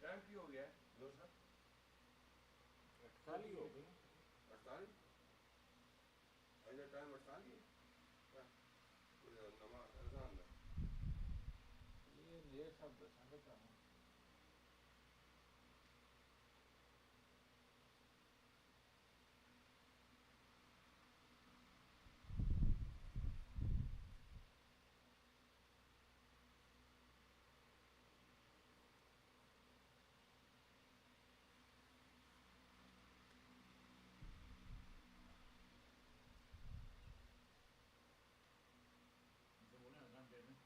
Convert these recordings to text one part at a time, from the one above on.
Time की हो गया है लो सर 48 हो गई 48 अजय टाइम 48 है नमाज अजान ये ले सब संगत है तो बोले अजान दे दें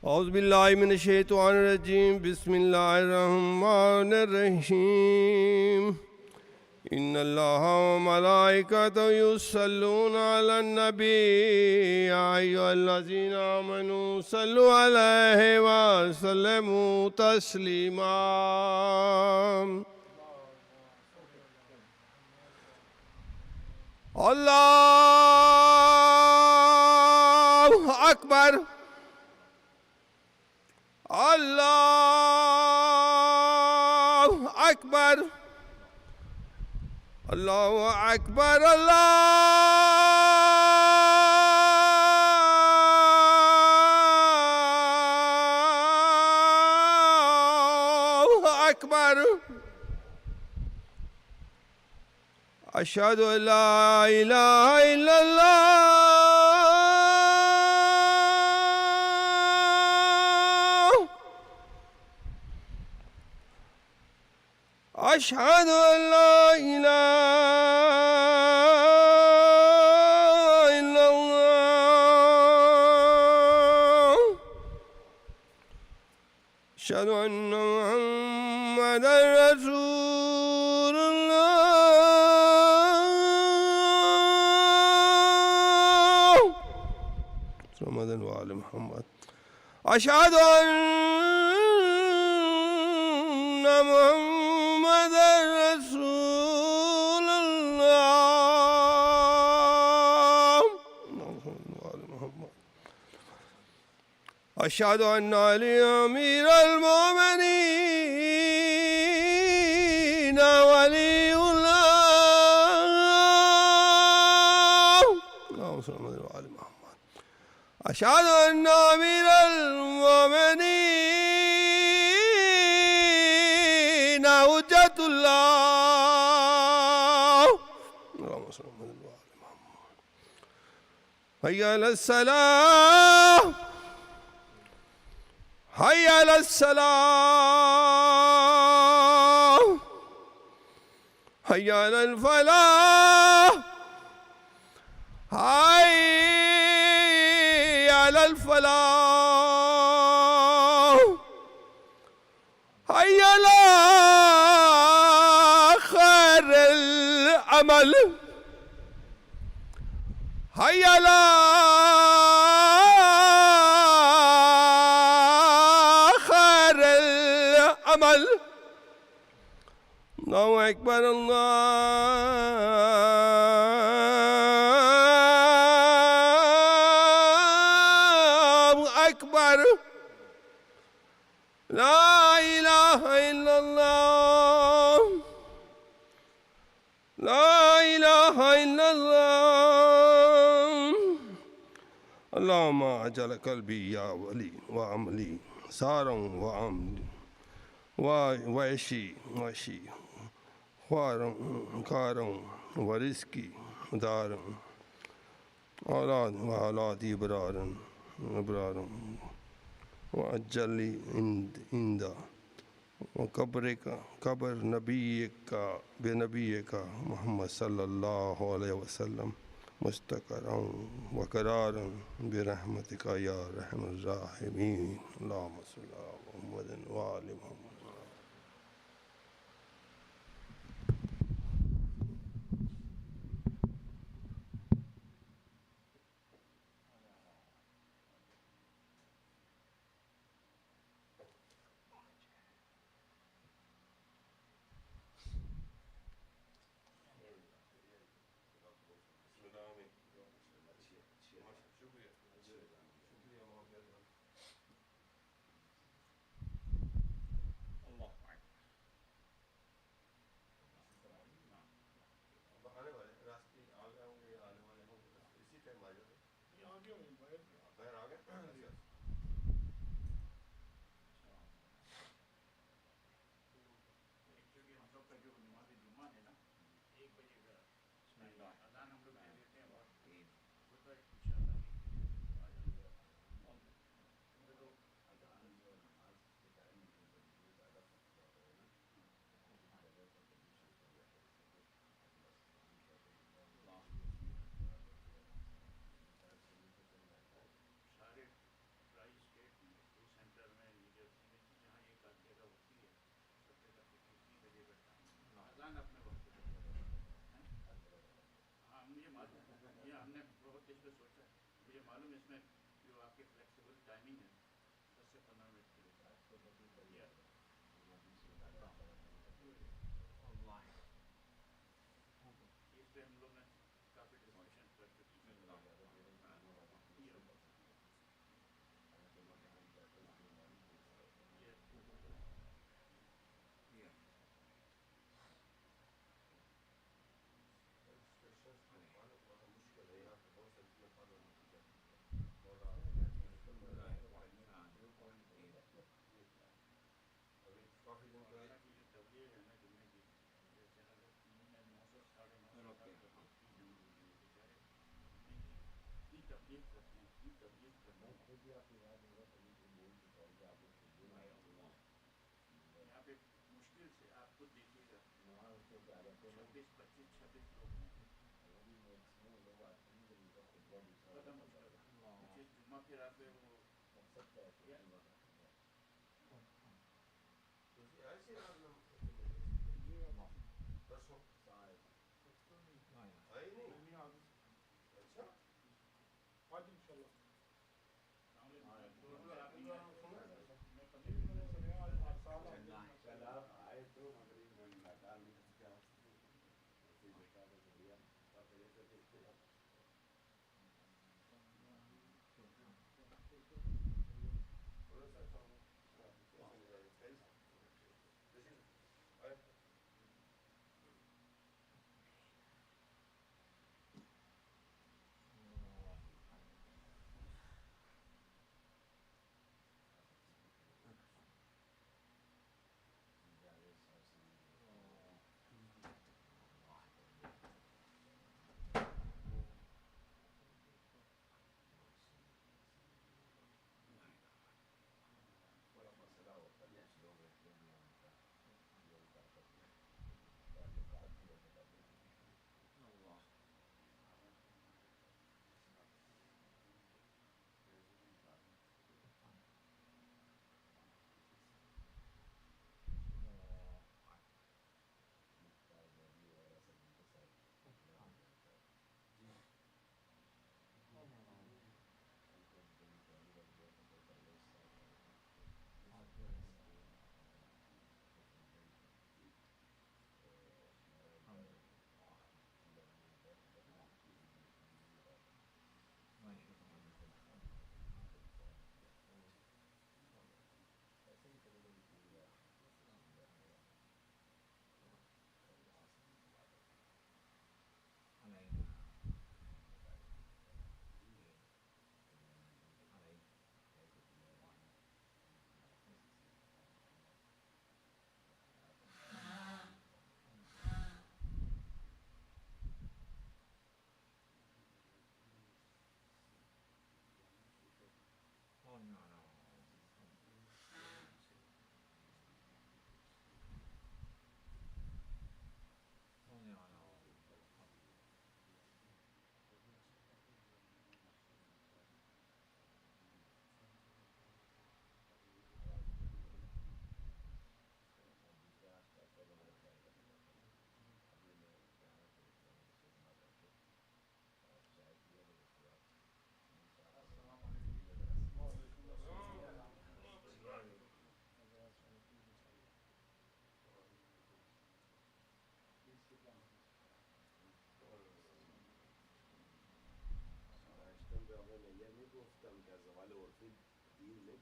औज़ु बिल्लाहि मिनश्शैतानिर्रजीम बिस्मिल्लाहिर्रहमानिर्रहीम इन्नल्लाहा व मलाइकतहु युस्सल्लूना अलन नबी या अय्युहल्लज़ीना आमनू सल्लु अलैहि व सल्लिमू तस्लीमा अल्लाहु अकबर अल्लाहु अकबर अल्लाहु अकबर अल्लाहु अकबर अशहदु अल्ला इलाहा इल्लल्लाह अशहदु अल्ला इलाहा इल्लल्लाह अशहदु अन्ना मुहम्मदर रसूलुल्लाह मुहम्मदन व आले मुहम्मद अशहदु अन्ना मुहम्मदर रसूलुल्लाह अशहदु अन्ना अलिय्यन अमीरुल मोमिनीन वलियुल्लाह अशहदु अन्ना अमीरुल मोमिनीन हुज्जतुल्लाह हय्या अलस सलाह हय्या अलस सलाह हय्या अलल फलाह हय्या अलल फलाह हय्या अला खैरिल अमल हय्या अला अमल अल्लाहु अकबर अल्लाहु अकबर ला इलाहा इल्लल्लाह ला इलाहा इल्लल्लाह अल्लाहुम्मा अजल कल्बी या वली व अमली सारं व अमली वैशी वशी ख्वारं कारं वरिस्की दारन औलाद व औलाद इबरारन इबरारन व अजली इंदा व कब्र नबी का बेनबी का मोहम्मद सल्लल्लाहु अलैहि वसल्लम मुस्तक़रन व करारन बिरहमतिका या रहमर राहिमीन अल्लाहुम्मा सल्लि अला मुहम्मदिन व आलि मुहम्मद। आने वाले रास्ते आ गए होंगे या आने वाले होंगे, बस इसी टाइम आ जाते। ये आ गया भाई, बाहर आ गए। अच्छा एक्चुअली हम लोग का जो नमाज जुम्मा है ना 1 बजे का अजान हम लोग दे देते हैं, और वो तो इंशाल्लाह 1 बजे आ जाएगा। सारे ट्राई स्टेट में, 2 सेंटर में, न्यू जर्सी में, जहाँ एक आध जगह होती है, सब जगह पे 1 बजे का टाइम अजान अपने वक्त पे है। हाँ मुझे मालूम है, ये हमने बहुत इस पर सोचा है, मुझे मालूम है इसमें जो आपकी फ्लेक्सिबल टाइमिंग है 10 से 15 मिनट के लिए इस पे हम लोग ने काफ़ी डिस्कशन कर चुकी है। मुश्किल है यहाँ पे, बहुत सारी चीज़ें फॉलो नहीं की जाती। अभी काफ़ी दिन पहले की जो तबलीग है ना जुम्मे की, जैसे हज़रत इन्होंने 900 साढ़े 900 साल तबलीग की है, बेचारे इतनी तबलीग करते हैं, इतनी तबलीग करते हैं। यहाँ पे मुश्किल से आप खुद देखिएगा 26 लोग हैं, बड़ा मुश्किल है। जिस जुम्मा फिर आप वो ऐसे परसों आई नहीं। अच्छा आज इंशाल्लाह कल आप आए तो मगरिब में नाकाम नहीं क्या ऐसे बता दो बढ़िया पहले से देखते हैं थोड़ा सा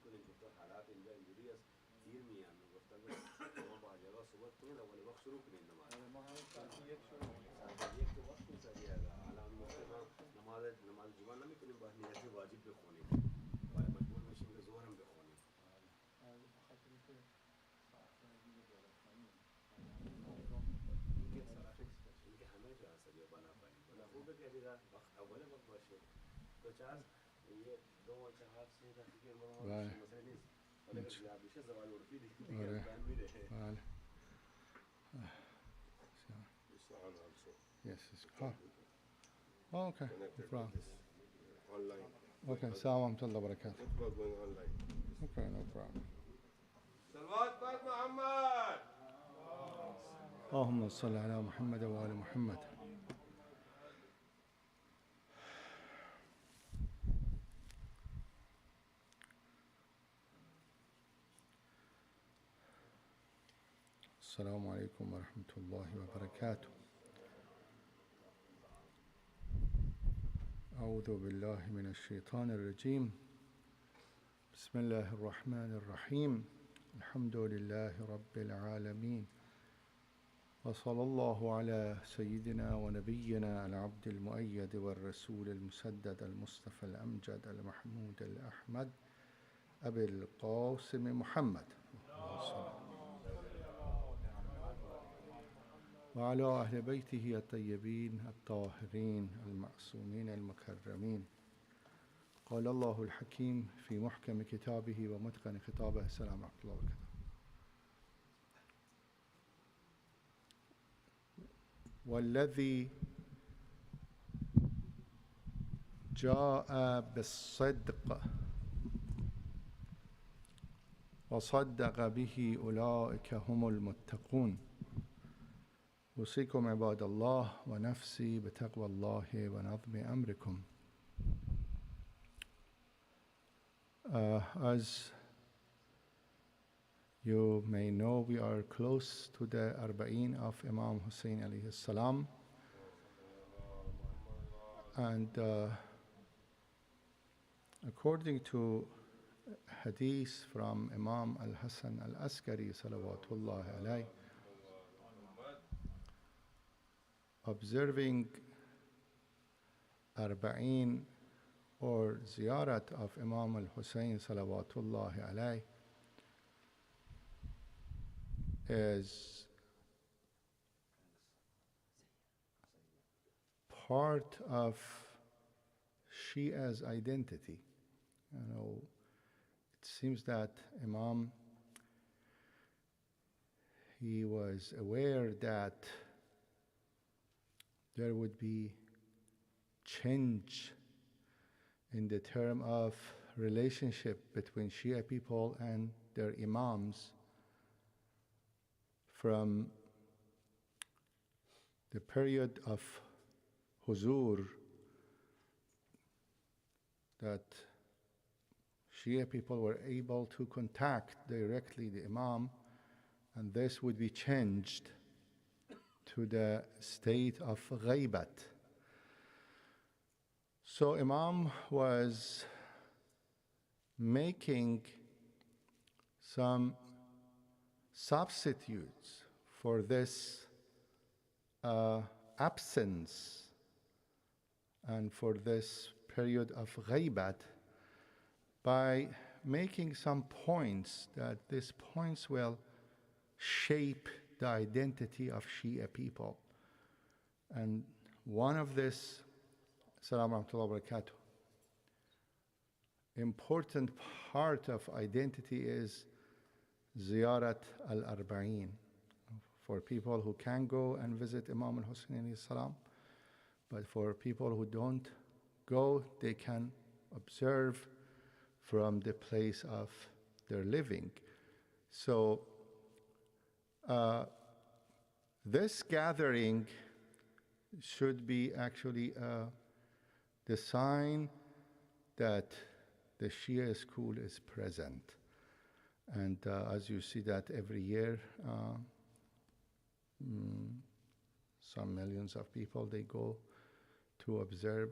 کنید گفتن حالات اینجا اینجوری است دیر میان گفتن شما با جگه صبح کنید اول وقت شروع کنید نماز ما همین ساعت یک شروع ساعت یک که وقت می‌ذاری الان مثلا نماز جمعه نمی‌کنیم با نیت واجب بخونیم باید مجبور میشیم که ظهر هم بخونیم اینکه همه جا هست یا بالا پایین بالا خوبه که دیگه وقت اول وقت باشه تو چند یه 2 4 3 دقیقه بله. مثلا نیست ولی اگر زیاد بشه زوال عرفی دیگه آره. بر میره بله. It's on also. Yes, it's oh, okay. No Connected problem. with this online. Okay, Assalamu alaikum wa barakatuh. What about going online? Okay, no problem. Salawat Pat Muhammad. اللهم صل على محمد وآل محمد. السلام عليكم ورحمة الله وبركاته. أعوذ بالله من الشيطان الرجيم. بسم الله الرحمن الرحيم. الحمد لله رب العالمين. وصلى الله على سيدنا ونبينا العبد المؤيد والرسول المسدد المصطفى الأمجد المحمود الأحمد أبي القاسم محمد وعلى أهل بيته الطيبين الطاهرين المعصومين المكرمين. قال الله الحكيم في محكم كتابه ومتقن خطابه. السلام ورحمة الله وبركاته. والذي جاء بالصدق وصدق به أولئك هم المتقون. أوصيكم عباد الله ونفسي بتقوى الله ونظم أمركم. As you may know, we are close to the Arba'een of Imam Hussein alayhi salam, and according to hadith from Imam al-Hasan al-Askari salawatullah alayhi, observing Arba'een or ziyarat of Imam al-Hussein salawatullah alayhi is part of Shia's identity. You know, it seems that Imam, he was aware that there would be change in the term of relationship between Shia people and their Imams from the period of Huzur, that Shia people were able to contact directly the Imam, and this would be changed to the state of ghaibat. So Imam was making some substitutes for this absence and for this period of ghaibat by making some points that these points will shape the identity of Shia people. And one of this, Assalamu alaikum wa barakatuh, important part of identity is Ziyarat al-Arba'een, for people who can go and visit Imam al-Hussein alayhi salam, but for people who don't go, they can observe from the place of their living. So this gathering should be actually the sign that the Shia school is present. And as you see that every year, some millions of people, they go to observe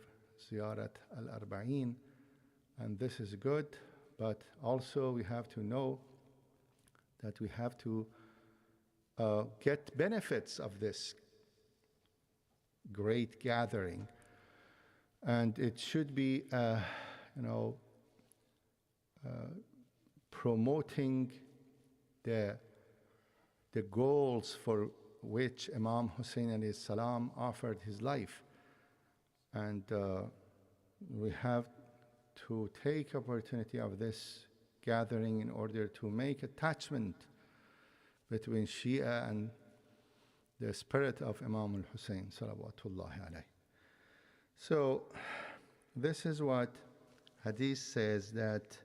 Ziyarat al-Arba'een, and this is good, but also we have to know that we have to get benefits of this great gathering. And it should be, promoting the goals for which Imam Hussein alayhi salam offered his life. And we have to take opportunity of this gathering in order to make attachment between Shia and the spirit of Imam al-Hussein salawatullahi alayhi. So this is what hadith says, that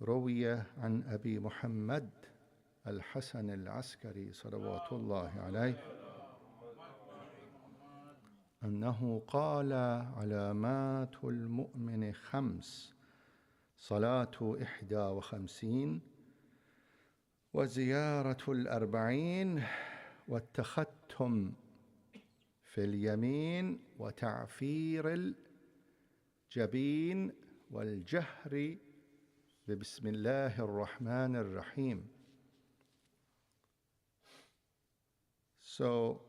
روي عن أبي محمد الحسن العسكري صلوات الله عليه أنه قال علامات المؤمن 5: صلاة 51 وزيارة 40 والتختم في اليمين وتعفير الجبين والجهر بسم الله الرحمن الرحيم. So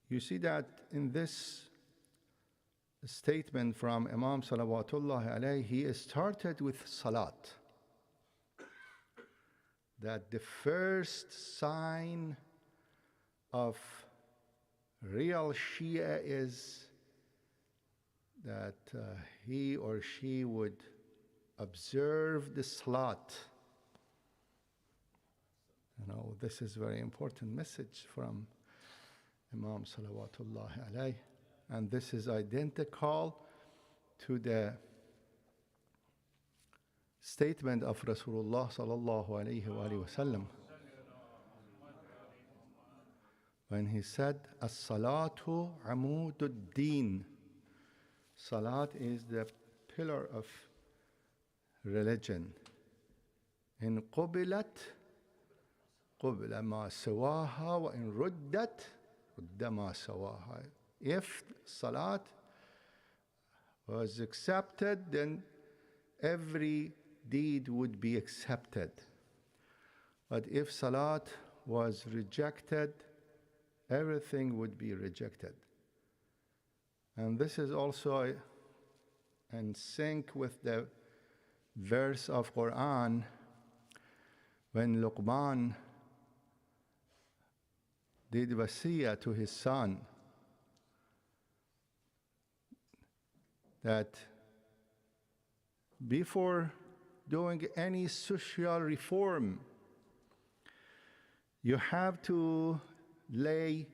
you see that in this statement from Imam Salawatullah alayhi, he started with Salat. That the first sign of real Shia is that he or she would observe the Salat. This is a very important message from Imam Salawatullah alayhi. And this is identical to the statement of Rasulullah sallallahu alayhi wa sallam when he said, As-salatu amudud-din. Salat is the pillar of religion. In qubilat, qubla ma sawaha, wa in ruddat, rudda ma sawaha. If Salat was accepted, then every deed would be accepted. But if Salat was rejected, everything would be rejected. And this is also in sync with the verse of Quran when Luqman did wasiyah to his son that before doing any social reform, you have to lay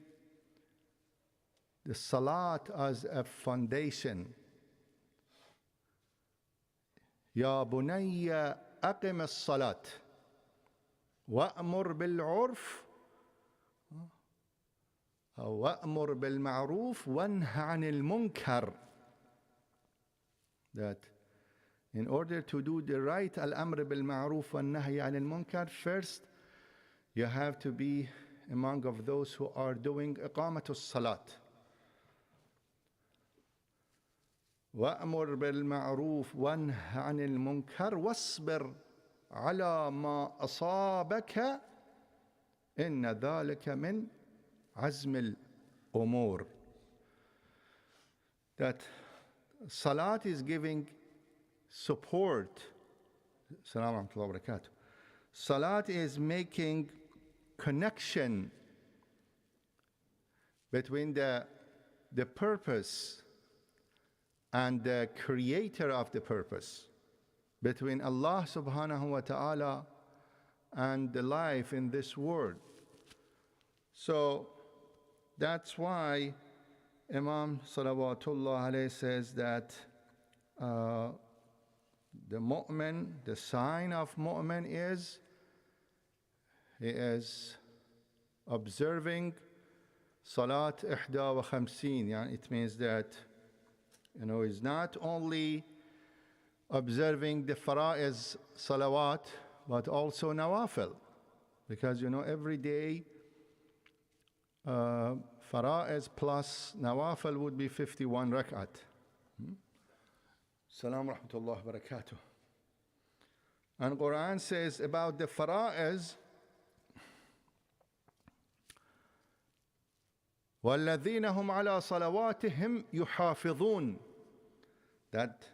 the Salat as a foundation. Ya bunayya aqim as-salat wa'mur bil-'urf wa'mur bil-ma'ruf wanha 'anil munkar. That in order to do the right, al-amr bil-ma'ruf wan-nahy 'anil munkar, first you have to be among of those who are doing iqamatus salat. وأمر بالمعروف وانه عن المنكر واصبر على ما أصابك إن ذلك من عزم الأمور. That Salat is giving support. Assalamu alaikum wa barakatuh. Salat is making connection between the purpose and the creator of the purpose, between Allah subhanahu wa ta'ala and the life in this world. So that's why Imam Salawatullah alayhi says that the mu'min, the sign of mu'min is, he is observing Salat 51. It means that he's not only observing the fara'is salawat, but also nawafil. Because, every day, fara'is plus nawafil would be 51 rak'at. Salam rahmatullah barakatuh. And Quran says about the fara'is, وَالَّذِينَ هُمْ عَلَى صَلَوَاتِهِمْ يُحَافِظُونَ, that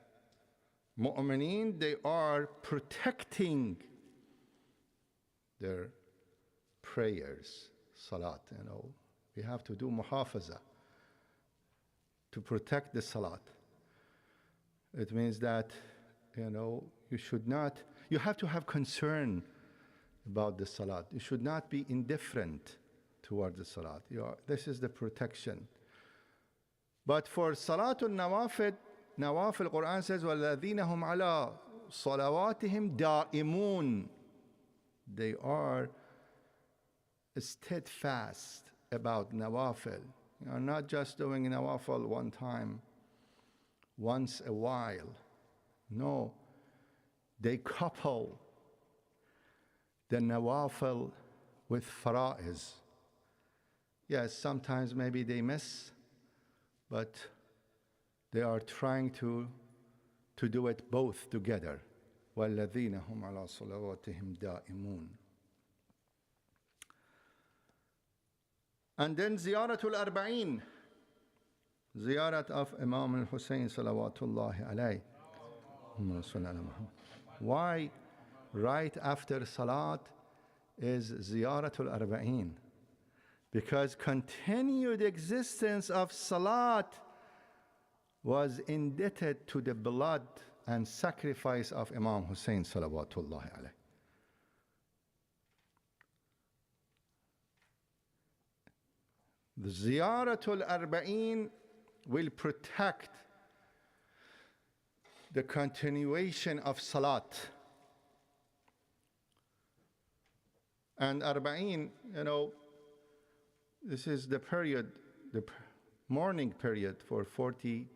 mu'mineen, they are protecting their prayers, salat, We have to do muhafaza to protect the salat. It means that, you should not, you have to have concern about the salat. You should not be indifferent toward the salat. This is the protection. But for salatul nawafil, Quran says, وَالَّذِينَ هُمْ عَلَى صَلَوَاتِهِمْ دَائِمُونَ. They are steadfast about nawafil. You are not just doing nawafil one time, once a while. No, they couple the nawafil with fara'is. Yes, sometimes maybe they miss, but they are trying to do it both together. وَالَّذِينَ هُمْ عَلَى صَلَوَاتِهِمْ دَائِمُونَ. And then ziyaratul arba'in, ziyarat of Imam al-Hussein salawatullahi alayhi. Why right after salat is ziyaratul arba'in? Because continued existence of salat was indebted to the blood and sacrifice of Imam Hussein salawatullahi alayhi. The ziyaratul arba'in will protect the continuation of salat. And arba'in, this is the period, the mourning period for 40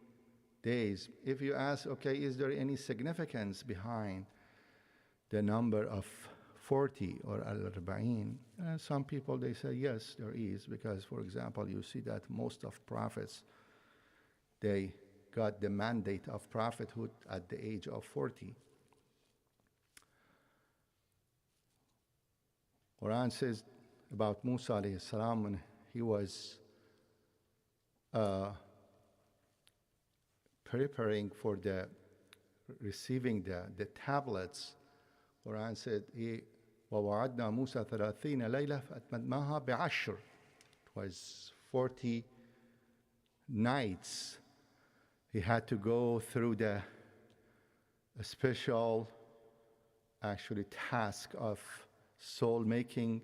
days. If you ask, okay, is there any significance behind the number of 40 or al-arba'in? Some people, they say, yes, there is, because, for example, you see that most of prophets, they got the mandate of prophethood at the age of 40. Quran says about Musa alayhi salam, when he was preparing for the receiving the tablets, Quran said, وَوَعَدْنَا مُوسَى 30 لَيْلَةً فَأَتْمَمْنَاهَا بِعَشْرٍ. It was 40 nights. He had to go through a special, task of soul making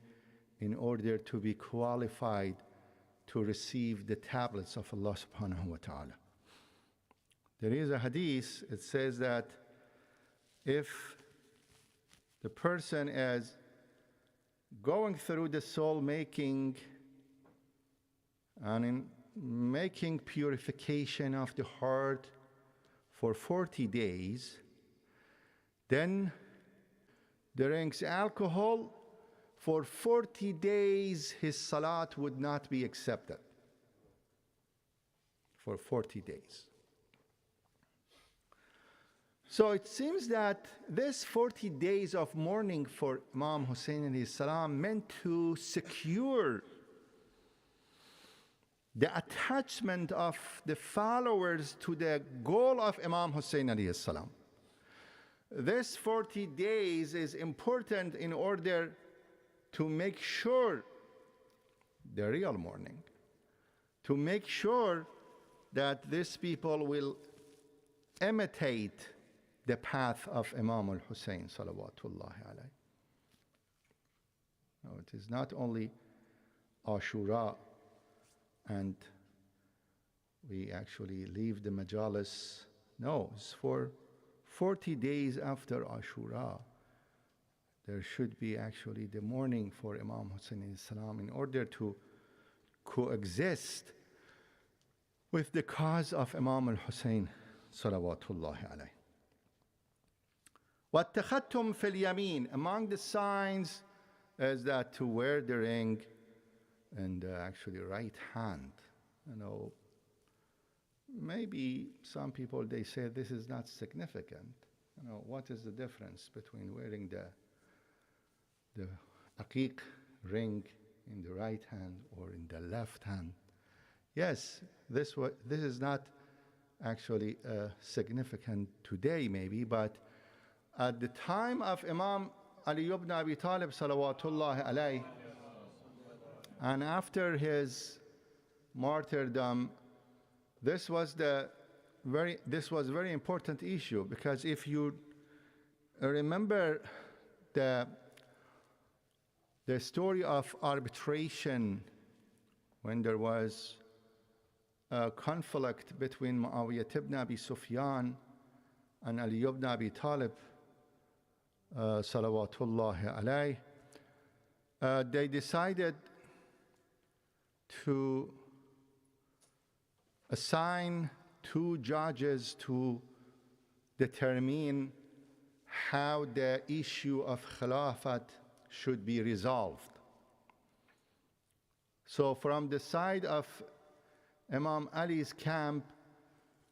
in order to be qualified to receive the tablets of Allah subhanahu wa ta'ala. There is a hadith, it says that if the person is going through the soul making and in making purification of the heart for 40 days, then drinks alcohol, for 40 days his salat would not be accepted. For 40 days. So it seems that this 40 days of mourning for Imam Hussein alayhi salam meant to secure the attachment of the followers to the goal of Imam Hussein alayhi salam. This 40 days is important in order to make sure the real mourning, to make sure that these people will imitate the path of Imam al-Hussein salawatullahi alayhi. No, it is not only Ashura and we actually leave the majalis. No, it's for 40 days after Ashura. There should be actually the mourning for Imam Hussein alayhi salam in order to coexist with the cause of Imam al-Hussein salawatullahi alayhi. وَاتَّخَذْتُمْ فِي الْيَمِينِ. Among the signs is that to wear the ring in the right hand. maybe some people, they say this is not significant. What is the difference between wearing the aqiq ring in the right hand or in the left hand? Yes, this is not actually significant today maybe, but at the time of Imam Ali ibn Abi Talib salawatullahi alayhi, and after his martyrdom, this was a very important issue, because if you remember the story of arbitration, when there was a conflict between Muawiyah ibn Abi Sufyan and Ali ibn Abi Talib salawatullahi alayhi, they decided to assign two judges to determine how the issue of Khilafat should be resolved. So from the side of Imam Ali's camp,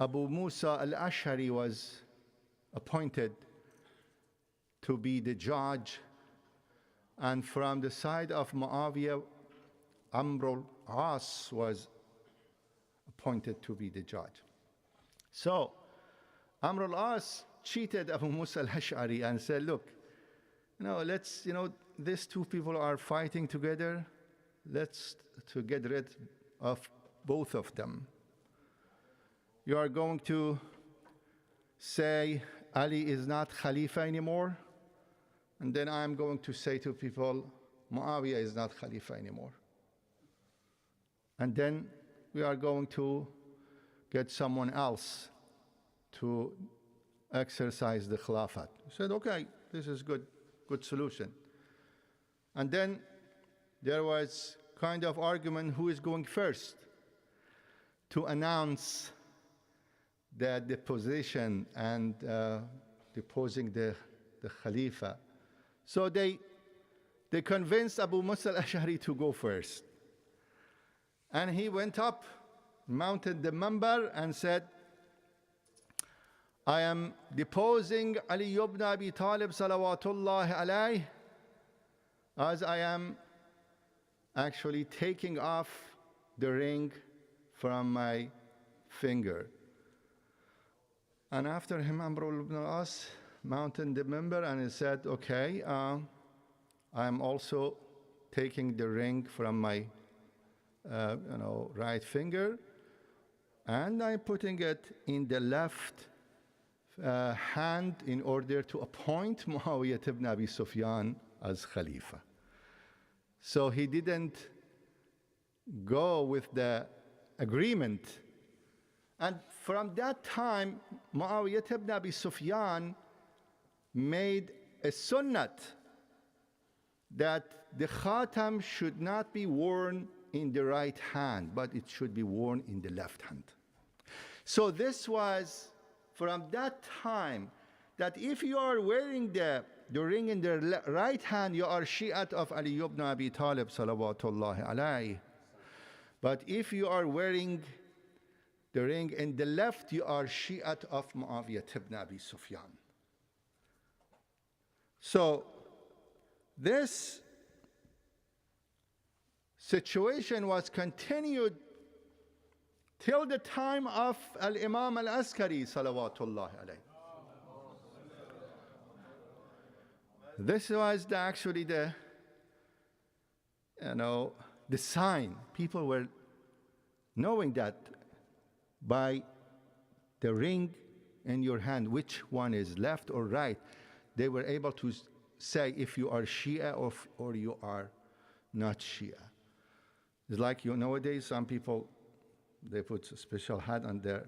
Abu Musa al-Ash'ari was appointed to be the judge, and from the side of Muawiyah, Amr al-As was appointed to be the judge. So Amr al-As cheated Abu Musa al-Ash'ari and said, look, these two people are fighting together. Let's to get rid of both of them. You are going to say Ali is not Khalifa anymore, and then I'm going to say to people, Muawiyah is not Khalifa anymore. And then we are going to get someone else to exercise the Khilafat. He said, okay, this is good solution. And then there was kind of argument who is going first to announce the deposition and deposing the Khalifa. So they convinced Abu Musa al-Ash'ari to go first. And he went up, mounted the minbar, and said, I am deposing Ali ibn Abi Talib salawatullahi alayhi, as I am actually taking off the ring from my finger. And after him, Amr ibn al-As mounted the minbar and he said, okay, I am also taking the ring from my right finger, and I'm putting it in the left hand in order to appoint Muawiyah ibn Abi Sufyan as Khalifa. So he didn't go with the agreement. And from that time, Muawiyah ibn Abi Sufyan made a sunnat that the khatam should not be worn in the right hand, but it should be worn in the left hand. So this was from that time, that if you are wearing the ring in the right hand, you are Shi'at of Ali ibn Abi Talib salawatullahi alayhi. But if you are wearing the ring in the left, you are Shi'at of Muawiyah ibn Abi Sufyan. So this situation was continued till the time of Al-Imam Al-Askari salawatullahi alayhi. This was actually the sign. People were knowing that by the ring in your hand, which one is left or right. They were able to say if you are Shia or you are not Shia. It's like nowadays, some people, they put a special hat on their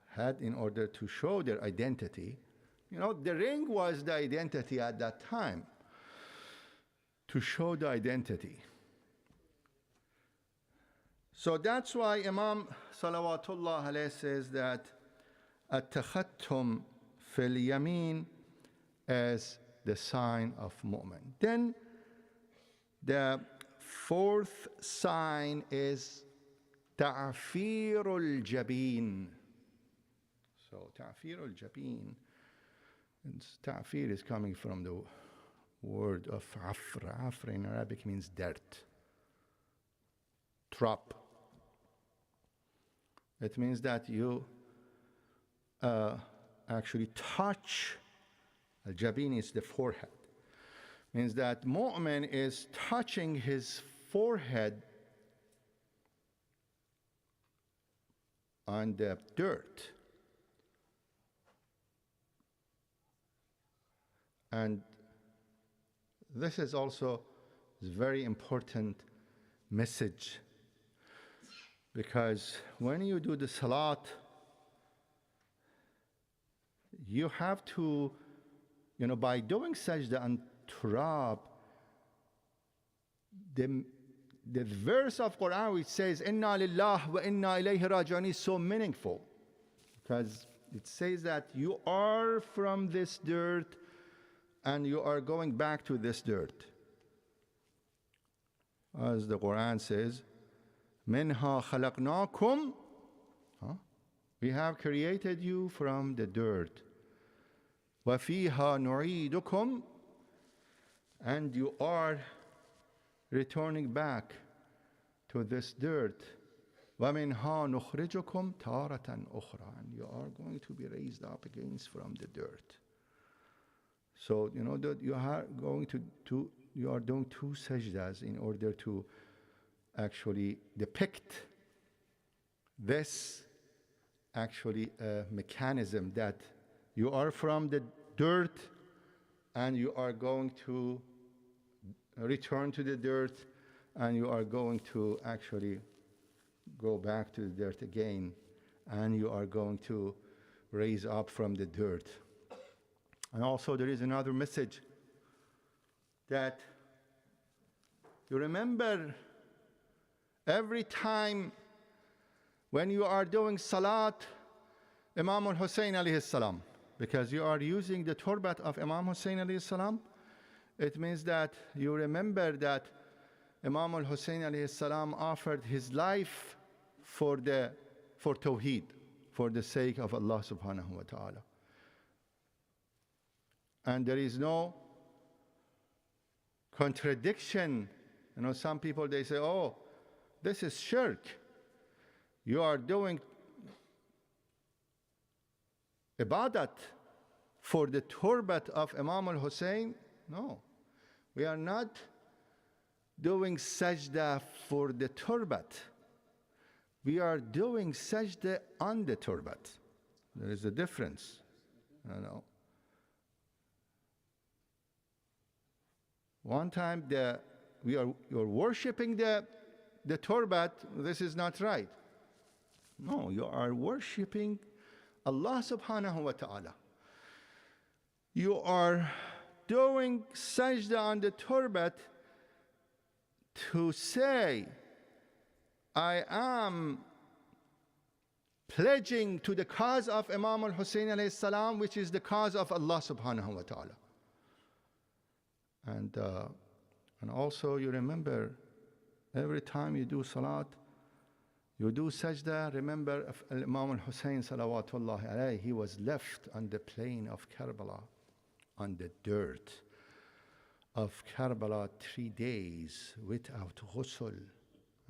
head in order to show their identity. The ring was the identity at that time, to show the identity. So that's why Imam Salawatullah alayhi says that at-takhattum fil yamin is the sign of mu'min. Then the fourth sign is ta'firul jabin. So ta'fir al-jabin, ta'fir is coming from the word of afr. Afr in Arabic means dirt, trap. It means that you actually touch, al-jabin is the forehead. Means that mu'min is touching his forehead on the dirt. And this is also a very important message, because when you do the salat, you have to, by doing sajda and turab, the verse of Quran which says inna lillah wa inna ilayhi raji'un is so meaningful, because it says that you are from this dirt and you are going back to this dirt. As the Quran says, minha khalaqnakum, we have created you from the dirt, wa fiha nu'idukum, and you are returning back to this dirt. وَمِنْهَا نُخْرِجُكُمْ تَارَةً أُخْرَى, and you are going to be raised up against from the dirt. So that you are going to you are doing two sajdas in order to actually depict this actually mechanism that you are from the dirt and you are going to return to the dirt, and you are going to actually go back to the dirt again, and you are going to raise up from the dirt. And also there is another message, that you remember every time when you are doing salat Imam al-Hussein alayhi salam, because you are using the turbat of Imam Hussein alayhi salam, it means that you remember that Imam al-Hussein alayhi salam offered his life for Tawheed, for the sake of Allah subhanahu wa ta'ala. And there is no contradiction. Some people, they say, oh, this is shirk. You are doing ibadat for the turbat of Imam al-Hussein. No, we are not doing sajda for the turbat. We are doing sajda on the turbat. There is a difference. One time you're worshipping the turbat. This is not right. No, you are worshipping Allah subhanahu wa ta'ala. You are doing sajda on the turbat to say, I am pledging to the cause of Imam al-Hussein alayhi salam, which is the cause of Allah subhanahu wa ta'ala. And also you remember, every time you do salat, you do sajda, remember Imam al-Hussein salawatullahi alayhi, he was left on the plain of Karbala, on the dirt of Karbala 3 days without ghusl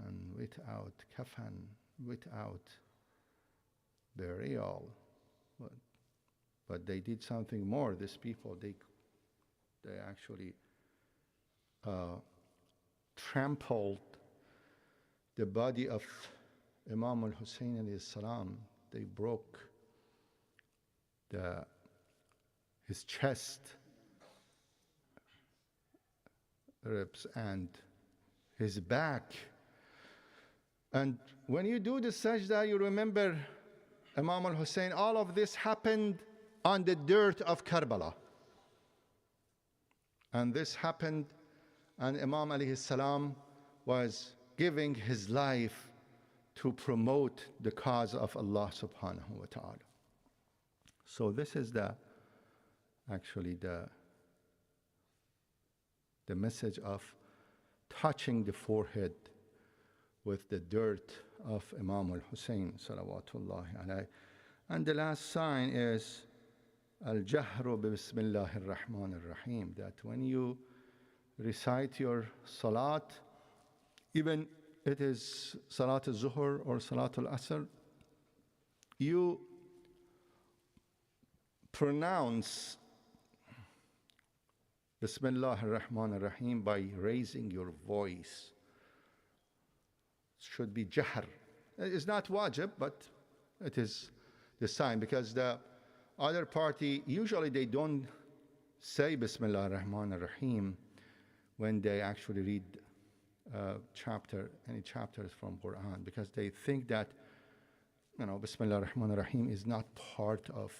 and without kafan, without burial. But they did something more. These people, they actually trampled the body of Imam al-Hussein alayhi salam. They broke his chest, ribs, and his back. And when you do the sajda, you remember Imam al-Hussein, all of this happened on the dirt of Karbala. And this happened, and Imam alayhi salam was giving his life to promote the cause of Allah subhanahu wa ta'ala. So this is actually the message of touching the forehead with the dirt of Imam al-Hussein salawatullahi alayhi. And the last sign is al-jahru bi bismillahir rahmanir rahim, that when you recite your salat, even it is salat al-zuhr or salat al-asr, you pronounce Bismillah ar-Rahman ar-Rahim by raising your voice. It should be jahr. It's not wajib, but it is the sign, because the other party, usually they don't say Bismillah ar-Rahman ar-Rahim when they actually read any chapters from Quran, because they think that, Bismillah ar-Rahman ar-Rahim is not part of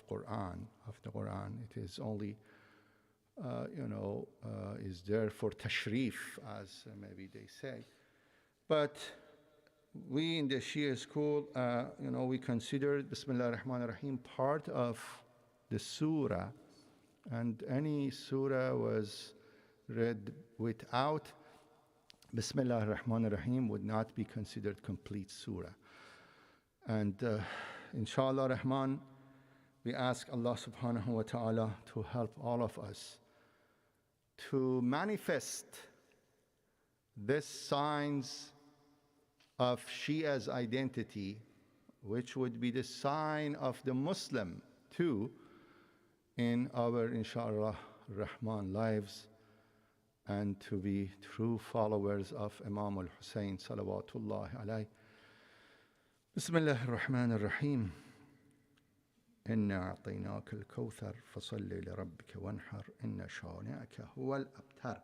the Quran. It is only, is there for tashrif, as maybe they say. But we in the Shia school, we consider Bismillah ar-Rahman ar-Rahim part of the surah, and any surah was read without Bismillah ar-Rahman ar-Rahim would not be considered complete surah. And inshallah Rahman, we ask Allah subhanahu wa ta'ala to help all of us to manifest these signs of Shia's identity, which would be the sign of the Muslim too, in our inshallah Rahman lives, and to be true followers of Imam al-Hussein salawatullahi alayhi. Bismillah ar-Rahman ar-Rahim. إنا أعطيناك الكوثر فصل لربك وانحر إن شانئك هو الأبتر.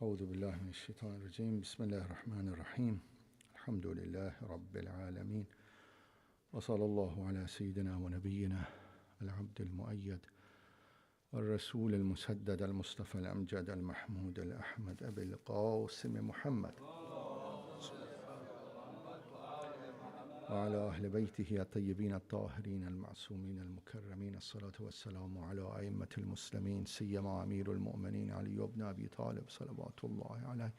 أعوذ بالله من الشيطان الرجيم. بسم الله الرحمن الرحيم. الحمد لله رب العالمين، وصلى الله على سيدنا ونبينا العبد المؤيد والرسول المسدد المصطفى الأمجد المحمود الأحمد أبي القاسم محمد وعلى أهل بيته الطيبين الطاهرين المعصومين المكرمين. الصلاة والسلام على أئمة المسلمين، سيما أمير المؤمنين علي بن أبي طالب صلوات الله عليه.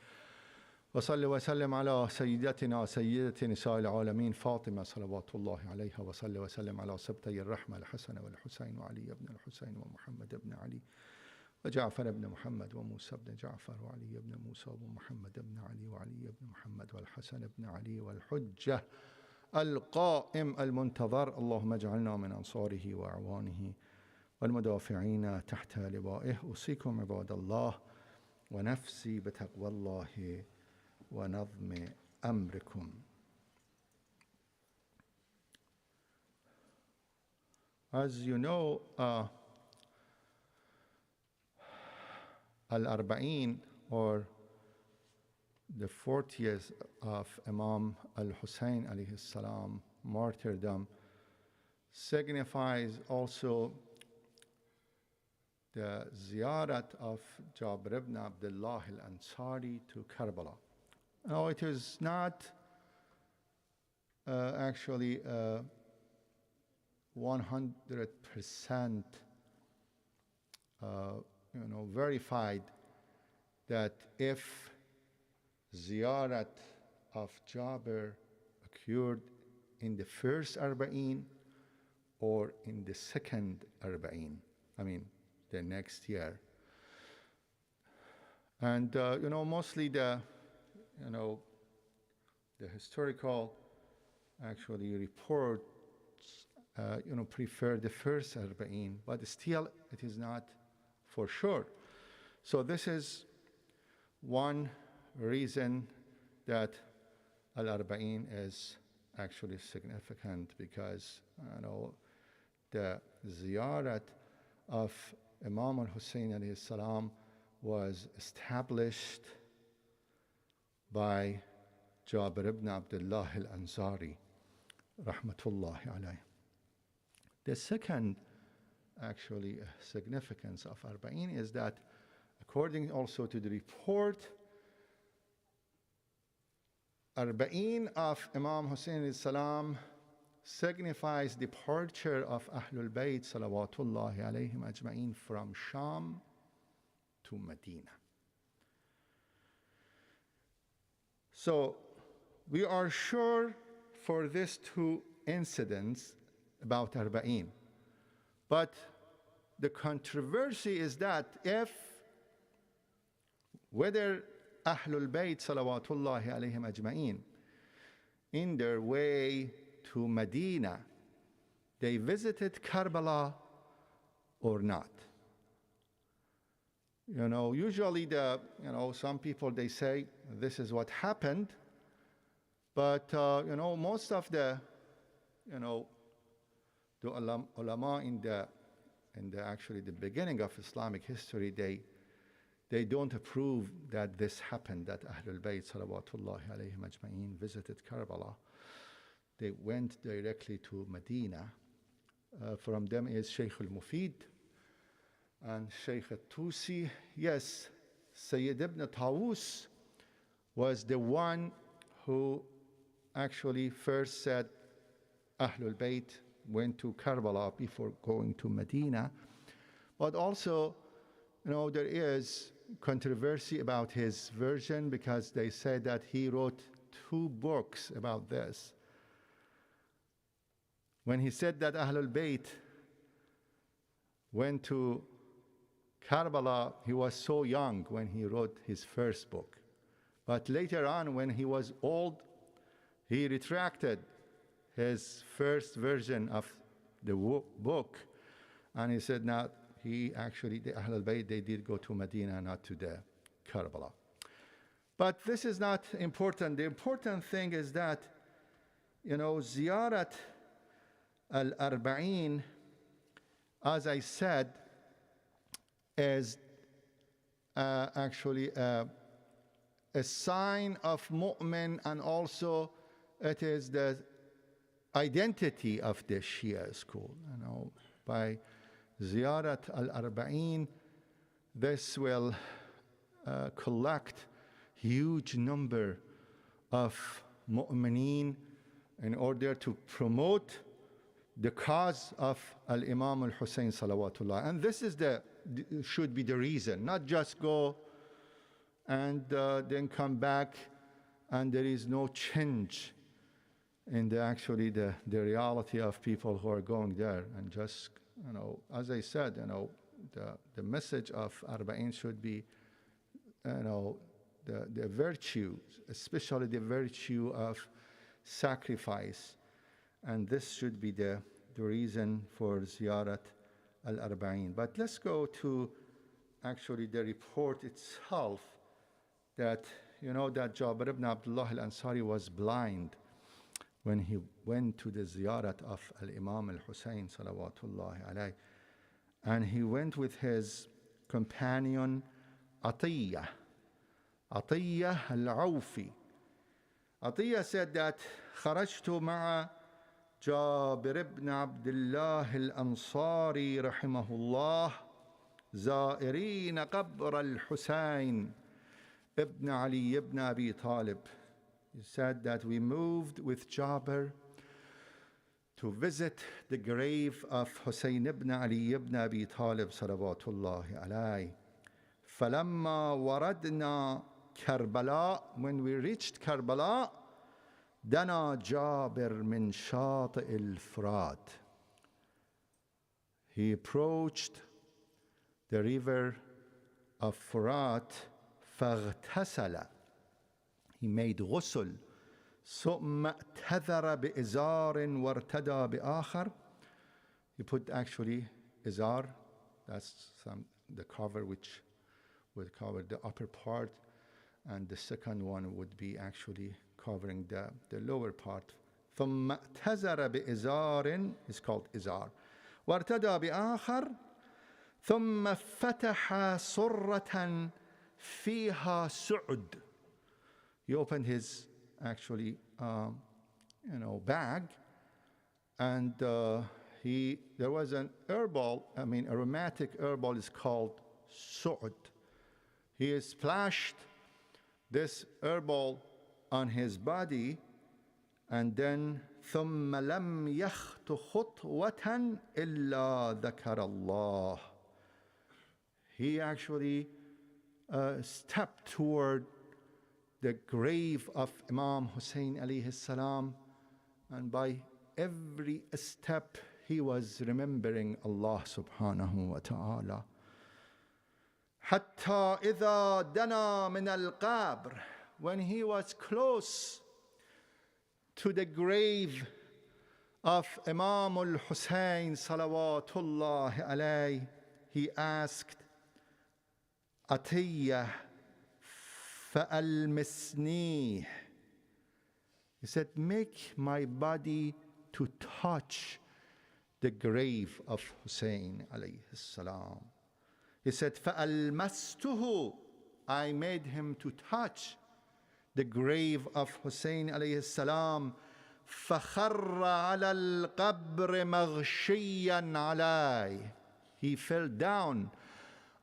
وصل وسلم على سيدتنا سيدة نساء العالمين فاطمة صلوات الله عليها. وصل وسلم على سبتي الرحمة الحسن والحسين وعلي بن الحسين ومحمد بن علي وجعفر بن محمد وموسى بن جعفر وعلي بن موسى ومحمد بن علي وعلي بن محمد والحسن بن علي والحجة القائم المنتظر. اللهم اجعلنا من أنصاره وأعوانه والمدافعين تحت لوائه. أوصيكم عباد الله ونفسي بتقوى الله ونظم أمركم. As you know, Al-Arba'in, or the 40th of Imam al-Hussein alayhi salam martyrdom, signifies also the ziyarat of Jabir ibn Abdullah al-Ansari to Karbala. Now, it is not actually 100% verified that if ziyarat of Jabir occurred in the first Arba'in or in the second Arba'in, the next year. And mostly the historical actually reports prefer the first Arba'in, but still it is not for sure. So this is one reason that Al-Arba'in is actually significant, because the ziyarat of Imam al-Hussein alayhi salam was established by Jabir ibn Abdullah al-Ansari rahmatullahi alayh. The second actually significance of Arba'in is that according also to the report, Arba'in of Imam Hussein alayhi salam signifies departure of Ahlul Bayt salawatullahi alayhim ajma'in from Sham to Medina. So we are sure for these two incidents about Arba'in. But the controversy is that whether Ahlul Bayt salawatullahi alayhim ajma'in, in their way to Medina, they visited Karbala or not. Usually some people, they say this is what happened, but most of the ulama in the actually the beginning of Islamic history, they don't approve that this happened, that Ahlul Bayt salawatullahi alayhim ajma'in visited Karbala. They went directly to Medina. From them is Shaykh al-Mufid and Shaykh al-Tusi. Yes, Sayyid ibn Tawus was the one who actually first said Ahlul Bayt went to Karbala before going to Medina. But also, there is controversy about his version, because they say that he wrote 2 books about this. When he said that Ahlul Bayt went to Karbala, he was so young when he wrote his first book. But later on, when he was old, he retracted his first version of the book, and he said the Ahlul Bayt, they did go to Medina, not to the Karbala. But this is not important. The important thing is that, Ziyarat al-Arba'in, as I said, is actually a sign of mu'min, and also it is the identity of the Shia school. By Ziyarat al-Arba'in, this will collect huge number of mu'mineen in order to promote the cause of al-Imam al-Hussein salawatullah. And this is should be the reason, not just go and then come back and there is no change in the reality of people who are going there. And just, as I said, the message of Arba'in should be, the virtue, especially the virtue of sacrifice. And this should be the reason for Ziyarat al-Arba'in. But let's go to actually the report itself, that that Jabir ibn Abdullah al-Ansari was blind when he went to the ziyarat of al-Imam al-Hussein salawatullahi alayhi. And he went with his companion Atiyah al-Awfi. Atiyah said that خرجت مع جابر بن عبد الله الأنصاري رحمه الله زائرين قبر الحسين ابن علي ibn Abi Talib. He said that we moved with Jabir to visit the grave of Hussein ibn Ali ibn Abi Talib salawatullahi alayhi. فَلَمَّا وَرَدْنَا كَرْبَلَاء, when we reached Karbala, دَنَا جَابِرْ مِنْ شَاطِئِ الْفُرَاتِ. He approached the river of Furat, فَاغْتَسَلَ. He made ghusl. ثُمَّ اعْتَذَرَ بِإِزَارٍ وَارْتَدَى بِآخَرٍ. He put actually izar, that's the cover which would cover the upper part, and the second one would be actually covering the lower part. ثُمَّ اعْتَذَرَ بِإِزَارٍ is called izar. وَارْتَدَى بِآخَرٍ ثُمَّ فَتَحَ صُرَّةً فِيهَا سُعُدٌ. He opened his actually bag, and there was an herbal, aromatic herbal is called su'ud. he splashed this herbal on his body, and then ثم لم يخط خطوة إلا ذكر الله. He actually stepped toward the grave of Imam Hussein alayhi salam, and by every step he was remembering Allah subhanahu wa ta'ala. حتى إذا دنا من القبر, when he was close to the grave of Imam al-Hussein salawatullah alayhi, he asked, Atiyah fa'almisnih. He said, make my body to touch the grave of Hussein alayhi salam. He said, فَأَلْمَسْتُهُ, I made him to touch the grave of Hussein alayhi salam. فَخَرَّ عَلَى الْقَبْرِ مَغْشِيًّا عَلَيْهِ. He fell down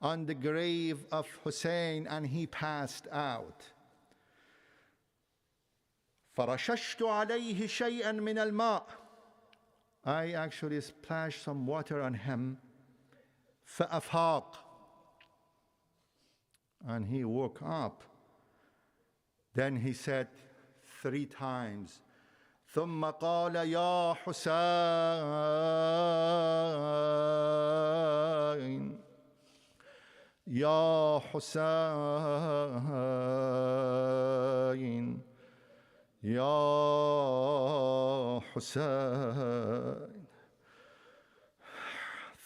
on the grave of Hussein and he passed out. فَرَشَشْتُ عَلَيْهِ شَيْئًا مِنَ الْمَاءِ. I actually splashed some water on him. فَأَفَاقَ, and he woke up. Then he said 3 times, ثم قال يا حسين يا حسين يا حسين.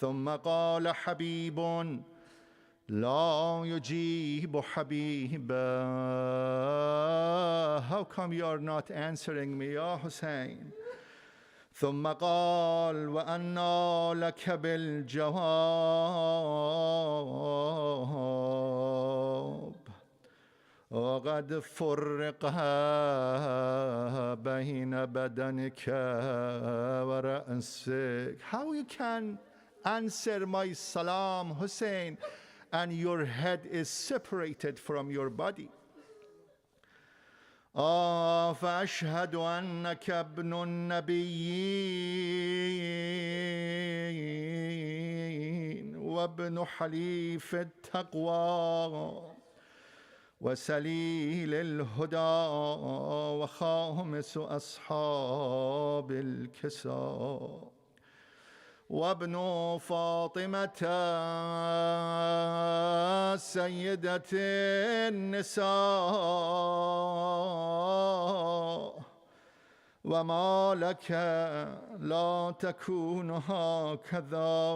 ثم قال حبيب لا يجيب حبيبا. How come you are not answering me, Ya Hussein? ثم قال وأنى لك بالجواب وقد فرق بين بدنك ورأسك. How you can answer my salam, Hussein, and your head is separated from your body? فأشهد أنك ابن النبيين وابن حليف التقوى وسليل الهدى وخامس أصحاب الكسى وابن فاطمة سيدة النساء وما لك لا تكون هكذا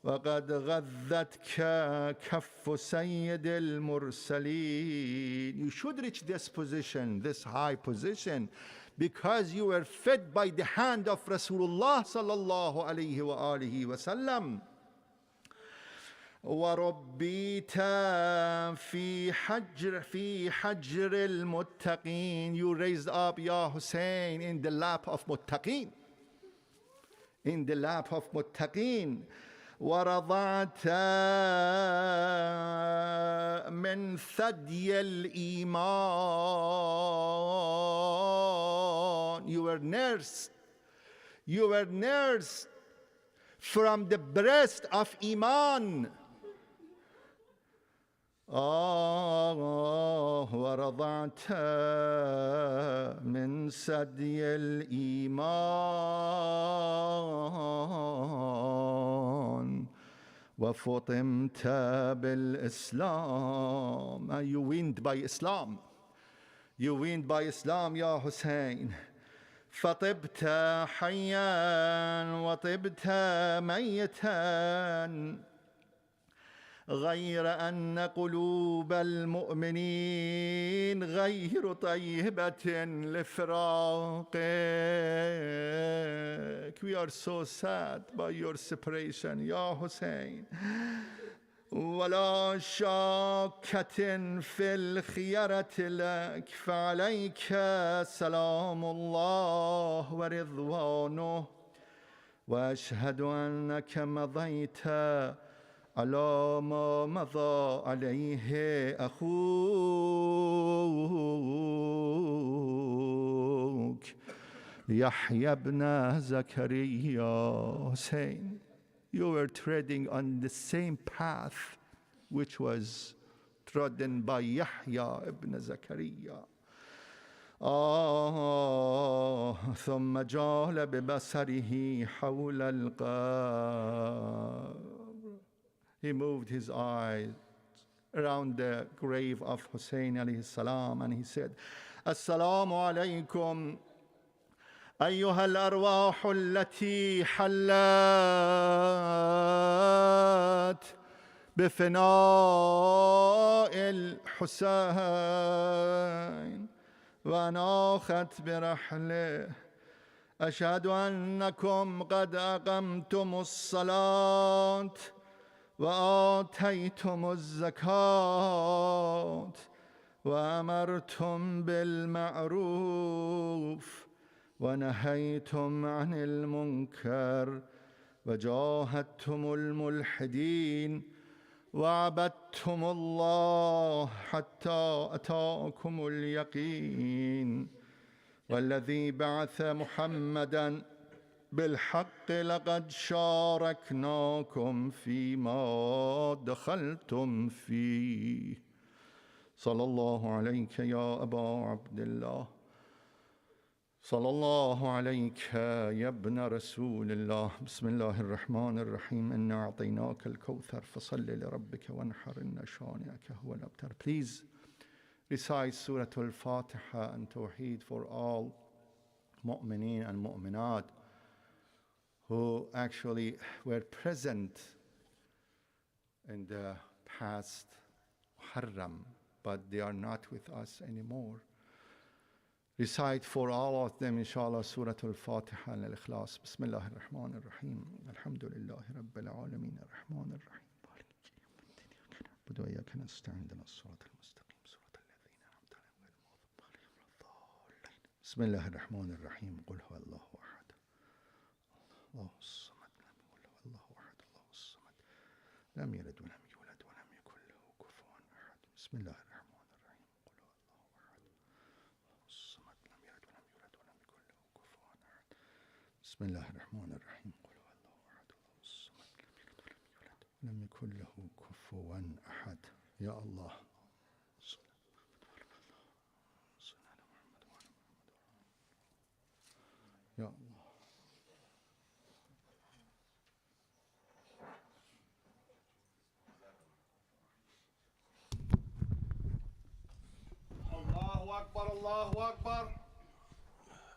وقد غذتك كف سيد المرسلين. You should reach this position, this high position, because you were fed by the hand of Rasulullah sallallahu alayhi wa alihi wa sallam. وربيت في حجر المتقين. You raised up, Ya Hussein, in the lap of muttaqin. In the lap of muttaqin. ورضعت من ثدي الإيمان. You were nursed from the breast of Iman. ورضعت من ثدي الإيمان وفطمت بالإسلام. You weaned by Islam. You weaned by Islam, Ya Hussein. فطبت حيا وطبت ميتا غير أن قلوب المؤمنين غير طيبة لفراقك. We are so sad by your separation, Ya Hussein. ولا شاكة في الخيرة لك فعليك سلام الله ورضوانه وأشهد أنك مضيت على ما مضى عليه أخوك يحيى بن زكريا. Saying, you were treading on the same path which was trodden by Yahya ibn Zakaria. ثم جال ببصره حول القبر. He moved his eyes around the grave of Hussein alayhi salam and he said, Assalamu alaikum أيها الأرواح التي حلت بفناء الحسين وناخت برحله. أشهد أنكم قد أقمتم الصلاة وآتيتم الزكاة وأمرتم بالمعروف ونهيتم عن المنكر وجاهدتم الملحدين وعبدتم الله حتى أتاكم اليقين. والذي بعث محمدا بالحق لقد شاركناكم فيما دخلتم فيه. صلى الله عليك يا أبا عبد الله، صلى الله عليك يا ابن رسول الله. بسم الله الرحمن الرحيم. إنا أعطيناك الكوثر فصل لربك وانحر إن شانئك هو الأبتر. Please recite Surah Al-Fatiha and Tawheed for all mu'mineen and mu'minat who actually were present in the past Muharram, but they are not with us anymore. Recite for all of them, inshallah, Surah Al-Fatiha and Al-Ikhlas. Bismillah ar-Rahman ar-Rahim. Alhamdulillahi Rabbil Alameen ar-Rahman ar-Rahim. وإياك نستعين اهدنا الصراط المستقيم صراط الذين أنعمت عليهم غير المغضوب عليهم ولا الضالين. بسم الله الرحمن الرحيم. قل هو الله أحد الله الصمد لم يلد ولم يولد الله أحد الله الصمد لم يلد ولم يولد ولم يكن له كفوا أحد. بسم الله الرحمن الرحيم. قل هو الله أحد الله الصمد لم يلد ولم يولد ولم يكن له كفوا أحد. بسم الله الرحمن الرحيم. قل هو الله أحد الله الصمد لم يلد ولم يولد ولم يكن له كفوا أحد. يا الله يا الله. الله أكبر الله أكبر.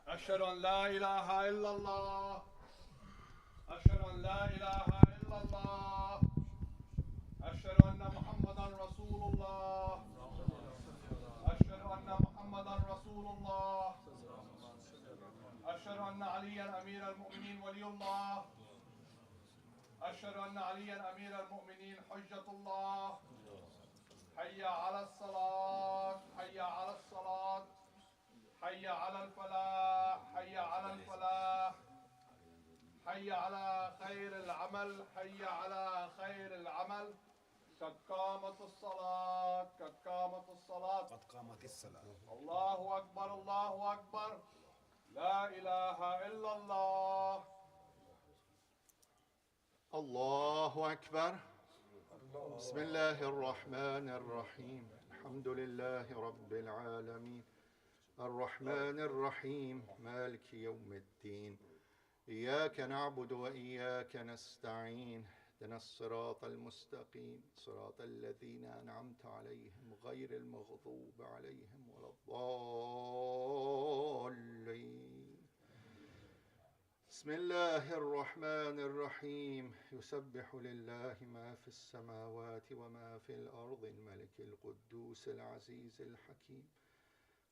أشهد أن لا إله إلا الله أشهد أن لا إله إلا الله أشهد أن محمدا رسول الله أشهد أن محمدا رسول الله أشهد أن عليا أمير المؤمنين ولي الله أشهد أن عليا أمير المؤمنين حجة الله. حي على الصلاة حي على الصلاة حي على الفلاح حي على الفلاح حي على خير العمل حي على خير العمل. قد قامت الصلاة قد قامت الصلاة قد قامت الصلاة. الله أكبر الله أكبر. لا إله إلا الله. الله أكبر. بسم الله الرحمن الرحيم. الحمد لله رب العالمين الرحمن الرحيم مالك يوم الدين. إياك نعبد وإياك نستعين. اهدنا الصراط المستقيم صراط الذين أنعمت عليهم غير المغضوب عليهم ولا الضالين. بسم الله الرحمن الرحيم. يسبح لله ما في السماوات وما في الأرض الملك القدوس العزيز الحكيم.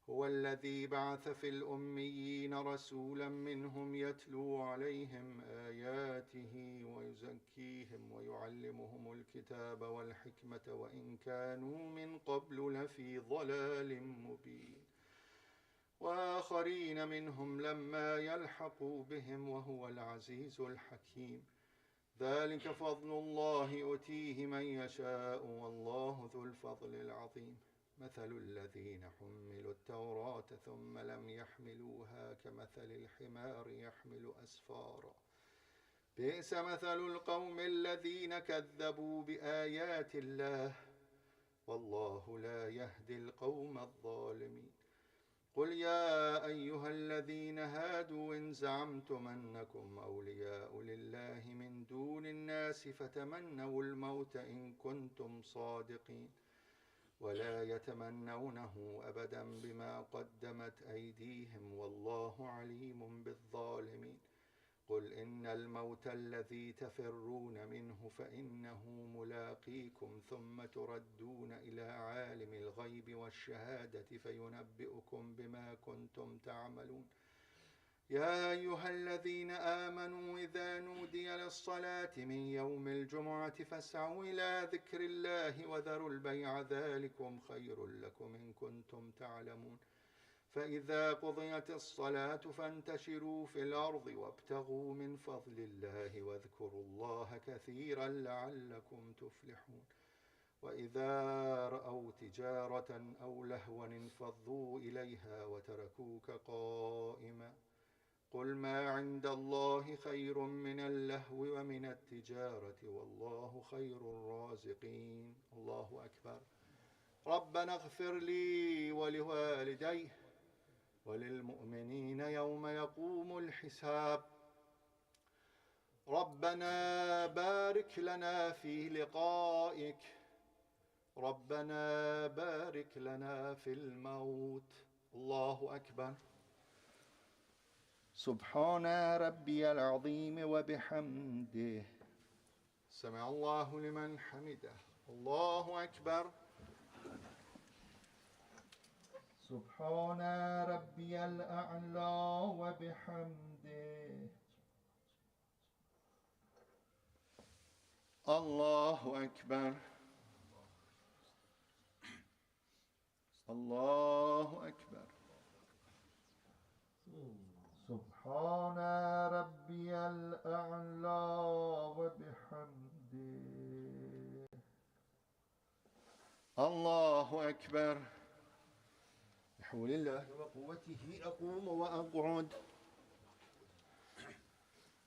هو الذي بعث في الأميين رسولا منهم يتلو عليهم آياته ويزكيهم ويعلمهم الكتاب والحكمة وإن كانوا من قبل لفي ضلال مبين. وآخرين منهم لما يلحقوا بهم وهو العزيز الحكيم. ذلك فضل الله يؤتيه من يشاء والله ذو الفضل العظيم. مثل الذين حملوا التوراة ثم لم يحملوها كمثل الحمار يحمل أسفارا بئس مثل القوم الذين كذبوا بآيات الله والله لا يهدي القوم الظالمين. قل يا أيها الذين هادوا إن زعمتم أنكم أولياء لله من دون الناس فتمنوا الموت إن كنتم صادقين ولا يتمنونه أبدا بما قدمت أيديهم والله عليم بالظالمين. قل إن الموت الذي تفرون منه فإنه ملاقيكم ثم تردون إلى عالم الغيب والشهادة فينبئكم بما كنتم تعملون. يا أيها الذين آمنوا إذا نودي للصلاة من يوم الجمعة فاسعوا إلى ذكر الله وذروا البيع ذلكم خير لكم إن كنتم تعلمون. فإذا قضيت الصلاة فانتشروا في الأرض وابتغوا من فضل الله واذكروا الله كثيرا لعلكم تفلحون. وإذا رأوا تجارة أو لهوا انفضوا إليها وتركوك قائما قل ما عند الله خير من اللهو ومن التجارة والله خير الرازقين. الله أكبر. ربنا اغفر لي ولوالدي وللمؤمنين يوم يقوم الحساب. ربنا بارك لنا في لقائك. ربنا بارك لنا في الموت. الله أكبر. سبحان ربي العظيم وبحمده سمع الله لمن حمده. الله أكبر. سبحان ربي الأعلى وبحمده. الله أكبر. الله أكبر. سبحان ربي الأعلى وبحمده. الله أكبر. بحول الله وقوته أقوم وأقعد.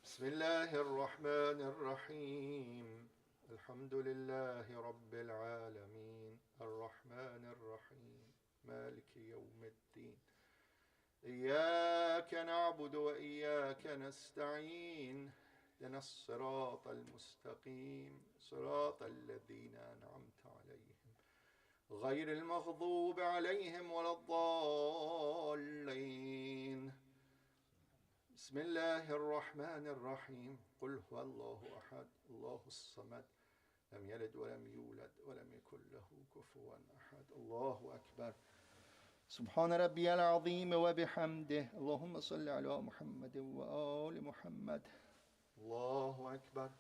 بسم الله الرحمن الرحيم. الحمد لله رب العالمين الرحمن الرحيم مالك يوم الدين إياك نعبد وإياك نستعين اهدنا الصراط المستقيم صراط الذين أنعمت عليهم غير المغضوب عليهم ولا الضالين. بسم الله الرحمن الرحيم. قل هو الله أحد الله الصمد لم يلد ولم يولد ولم يكن له كفوا أحد. الله أكبر. سبحان ربي العظيم وبحمده. اللهم صل على محمد وآل محمد. الله أكبر.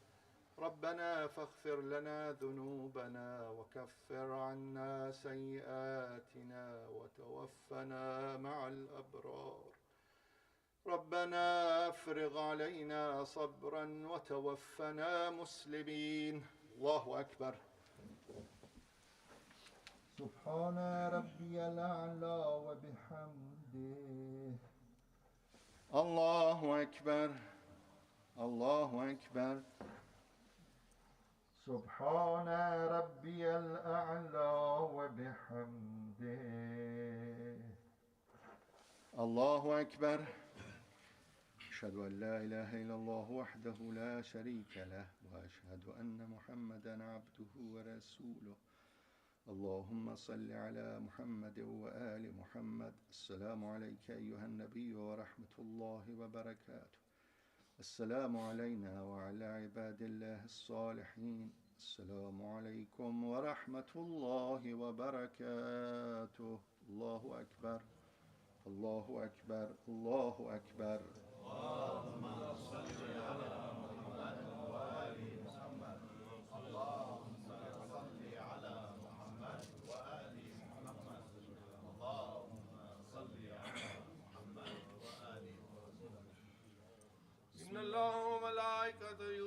ربنا فاغفر لنا ذنوبنا وكفر عنا سيئاتنا وتوفنا مع الأبرار. ربنا افرغ علينا صبرا وتوفنا مسلمين. الله أكبر. سبحان ربي الأعلى وبحمده. الله أكبر. الله أكبر. سبحان ربي الأعلى وبحمده. الله أكبر. أشهد أن لا إله إلا الله وحده لا شريك له وأشهد أن محمدا عبده ورسوله. اللهم صل على محمد وآل محمد. السلام عليك أيها النبي ورحمة الله وبركاته. السلام علينا وعلى عباد الله الصالحين. السلام عليكم ورحمة الله وبركاته. الله أكبر. الله أكبر. الله أكبر. اللهم صل على محمد وآل محمد. اللهم صل على محمد وآل محمد. اللهم صل على محمد وآل محمد. إن الله وملائكته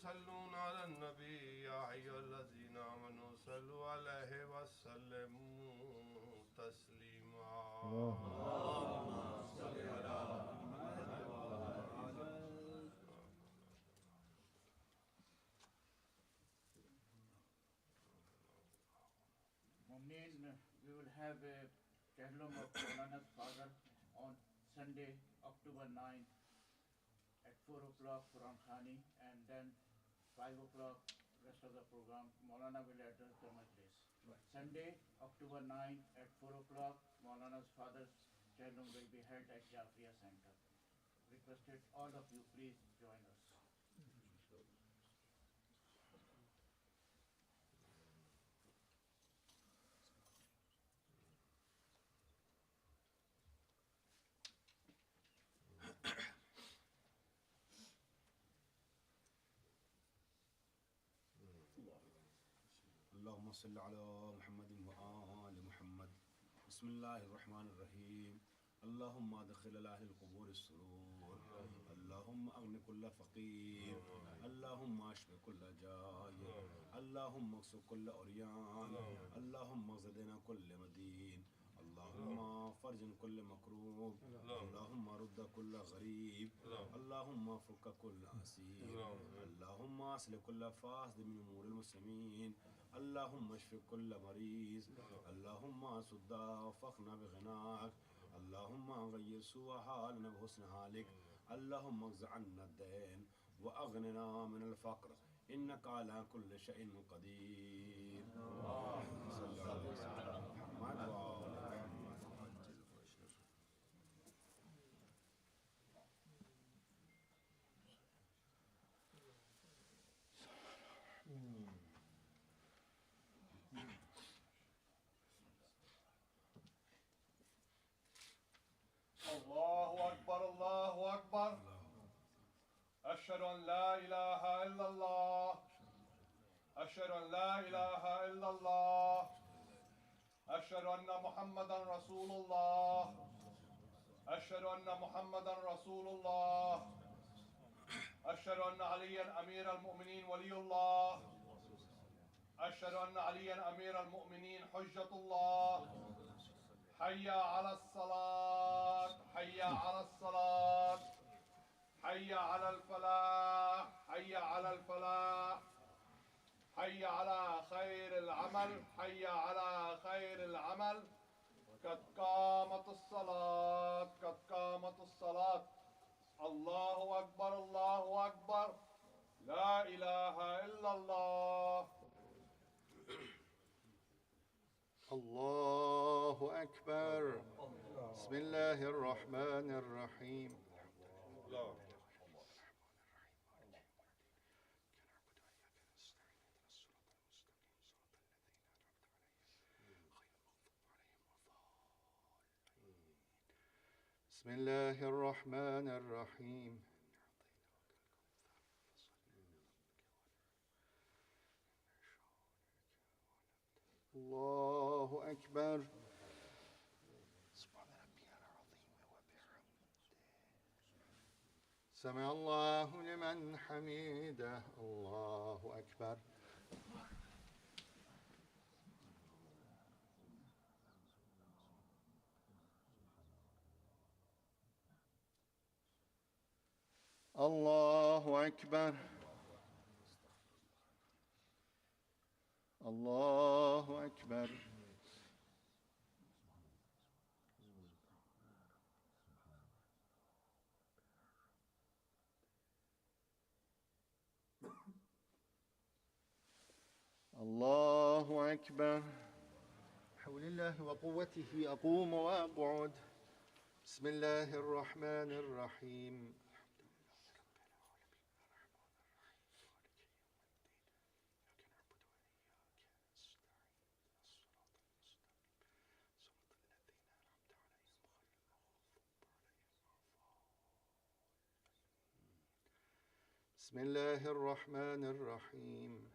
يصلون على النبي يا أيها الذين آمنوا صلوا عليه وسلموا تسليما. اللهم صل على Mumneen, we will have a Kahlum of Maulana's father on Sunday, October 9 at 4 o'clock Quran Khani, and then 5 o'clock rest of the program. Maulana will address the majlis. Sunday, October 9 at 4 o'clock, Maulana's father's Kahlum will be held at Jafria Center. Requested all of you please join us. اللهم صل على محمد وآل محمد. بسم الله الرحمن الرحيم. اللهم ادخل الأهل القبور السرور، اللهم أغن كل فقير، اللهم اشف كل جائع، اللهم اكسو كل عريان، اللهم زدنا كل مدين، اللهم فرج كل مكروب، اللهم رد كل غريب، اللهم فك كل أسير، اللهم أصلح كل فاسد من أمور المسلمين، اللهم اشف كل مريض، اللهم سد فخنا بغناك، اللهم غير سوء حالنا بحسن حالك، اللهم اجز عنا الدين وأغننا من الفقر، إنك على كل شيء قدير. اللهم صل على سيدنا محمد وآل محمد. الله أكبر الله أكبر. أشهد أن لا إله إلا الله. أشهد أن لا إله إلا الله. أشهد أن محمدا رسول الله. أشهد أن محمدا رسول الله. أشهد أن عليا أمير المؤمنين ولي الله. أشهد أن عليا أمير المؤمنين حجة الله. حي على الصلاة، حي على الصلاة، حي على الفلاح، حي على الفلاح، حي على خير العمل، حي على خير العمل. قد قامت الصلاة، قد قامت الصلاة. الله أكبر الله أكبر. لا إله إلا الله. الله أكبر. بسم الله الرحمن الرحيم. بسم الله الرحمن الرحيم. الله أكبر. سبحان ربي العظيم وبحمده. سمع الله لمن حمده. الله أكبر. الله أكبر. الله أكبر. الله أكبر. حول الله وقوته أقوم وأقعد. بسم الله الرحمن الرحيم. بسم الله الرحمن الرحيم.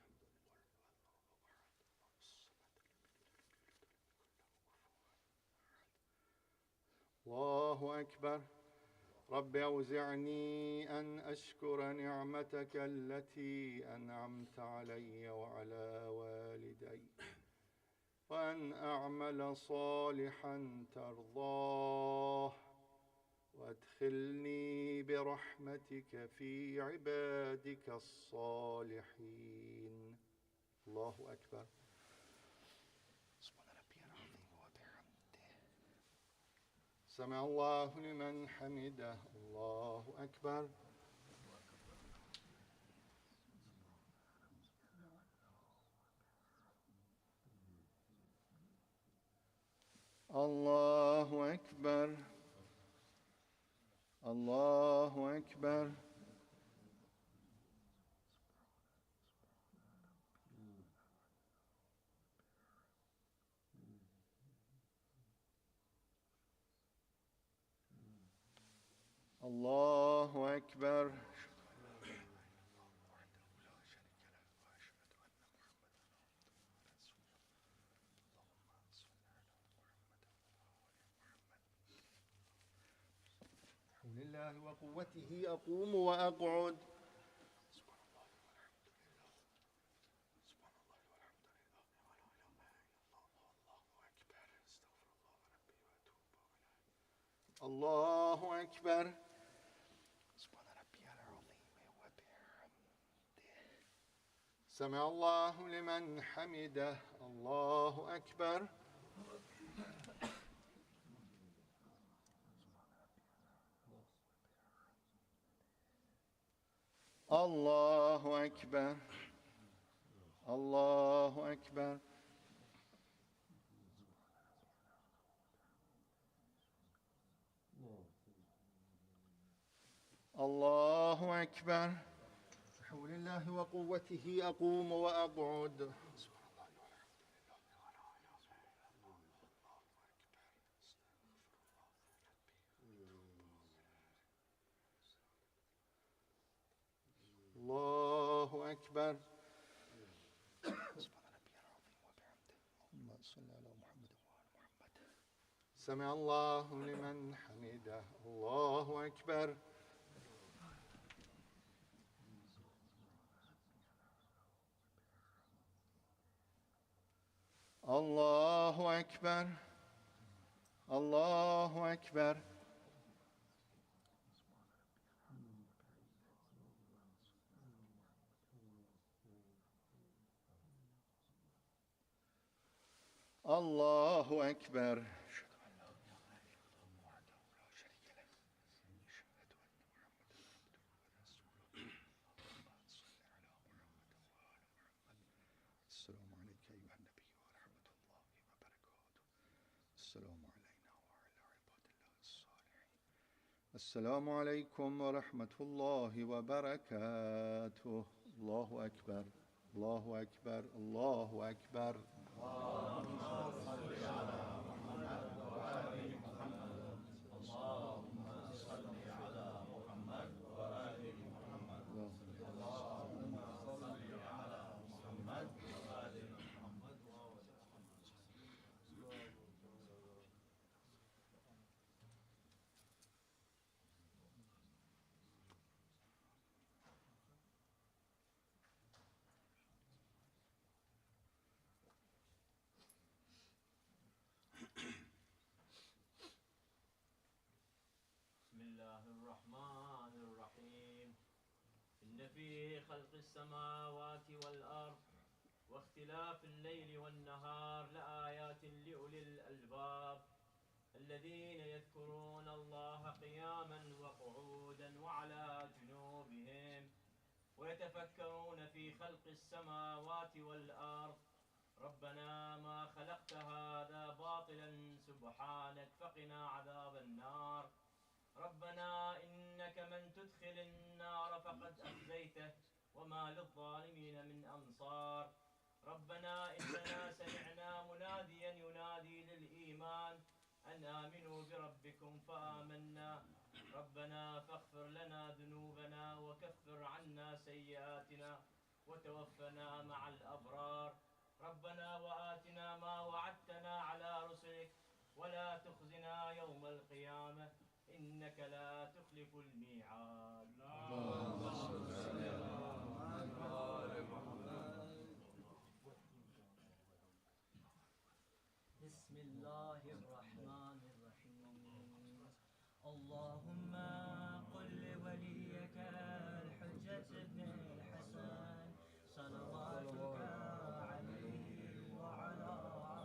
الله أكبر. رب أوزعني أن أشكر نعمتك التي أنعمت علي وعلى والدي وأن أعمل صالحا ترضاه وادخلني برحمتك في عبادك الصالحين. الله أكبر. سبحان ربي العظيم وبحمده. سمع الله لمن حمده. الله أكبر. الله أكبر. الله أكبر. الله أكبر. بحول الله وقوته أقوم وأقعد. الله أكبر. سبحان ربي العظيم وبحمده. سمع الله لمن حمده. الله أكبر. الله أكبر. الله أكبر. الله أكبر. بحول الله وقوته أقوم وأقعد. الله أكبر. سبحان ربي العظيم وبحمده. اللهم صل على محمد وعلى محمد. سمع الله لمن حمده. الله أكبر. الله أكبر. الله أكبر. الله أكبر. السلام عليك أيها النبي ورحمة الله وبركاته. السلام علينا وعلى عباد الله الصالحين. السلام عليكم ورحمة الله وبركاته. الله أكبر. الله أكبر. الله أكبر. إن في خلق السماوات والأرض واختلاف الليل والنهار لآيات لأولي الألباب الذين يذكرون الله قياما وقعودا وعلى جنوبهم ويتفكرون في خلق السماوات والأرض ربنا ما خلقت هذا باطلا سبحانك فقنا عذاب النار ربنا إنك من تدخل النار فقد أخزيته وما للظالمين من أنصار ربنا إننا سمعنا مناديا ينادي للإيمان أن آمنوا بربكم فآمنا ربنا فاغفر لنا ذنوبنا وكفر عنا سيئاتنا وتوفنا مع الأبرار ربنا وآتنا ما وعدتنا على رسلك ولا تخزنا يوم القيامة إنك لا تخلف الميعاد. بسم الله الرحمن الرحيم. اللهم قل لوليك الحجة بن الحسن صلواتك عليه وعلى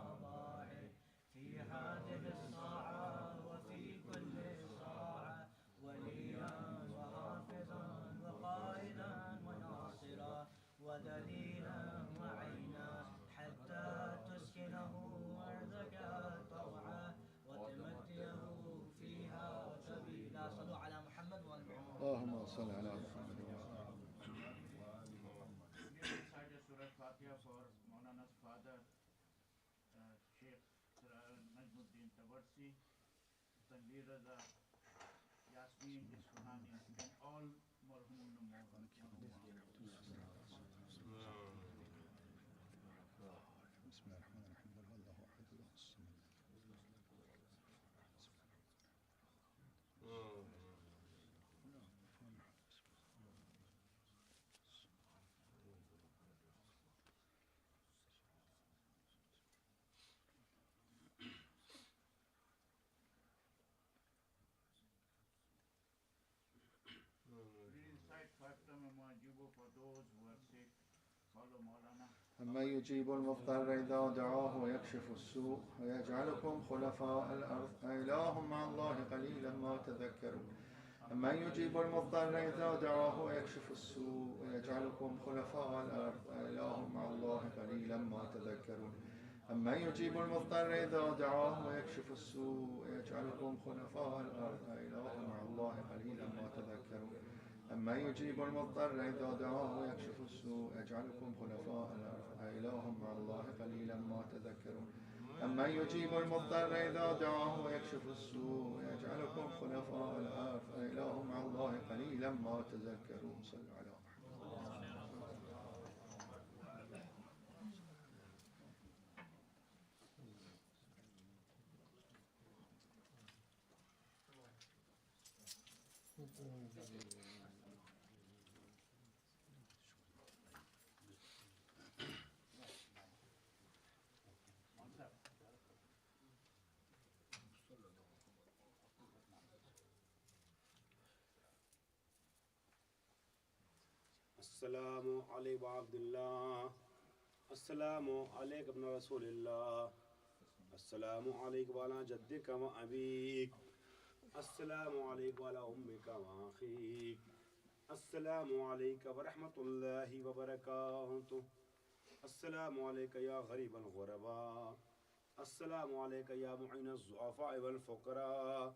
آبائه في هذه الساعة وفي كل ساعة وليا وحافظا وقائدا وناصرا ودليلا وعينا حتى تسكنه أرضك طوعا وتمتعه فيها سبيلا. صلوا على محمد اللهم صل على محمد. Recite a Surah Fatiha for Maulana's father, Sheikh Najmuddin Tabarsi, Tanveer Raza, Yasmin Isfahani, and all marhumun Maulana. بسم الله الرحمن الرحيم. قل هو الله احد الله الصمد. Recite 5 times Majibu for those who are sick. Follow Maulana. أما يجيب المضطر إذا دعاه ويكشف السوء ويجعلكم خلفاء الأرض أإله مع الله قليلا ما تذكرون. أما يجيب المضطر إذا دعاه ويكشف السوء ويجعلكم خلفاء الأرض أإله مع الله قليلا ما تذكرون. أما يجيب المضطر إذا دعاه ويكشف السوء ويجعلكم خلفاء الأرض أإله مع الله قليلا ما تذكرون. أما يجيب المضطر إذا دعاه ويكشف السوء يجعلكم خلفاء الأرض أإله مع الله قليلا ما تذكرون. أما يجيب المضطر إذا دعاه ويكشف السوء يجعلكم خلفاء الأرض أإله مع الله قليلا ما تذكرون. صلوا على محمد. السلام عليك عبد الله. السلام عليك ابن رسول الله. السلام عليك وعلى جدك وأبيك. السلام عليك وعلى أمك وأخيك. السلام عليك ورحمة الله وبركاته. السلام عليك يا غريب الغرباء. السلام عليك يا معين الضعفاء والفقراء.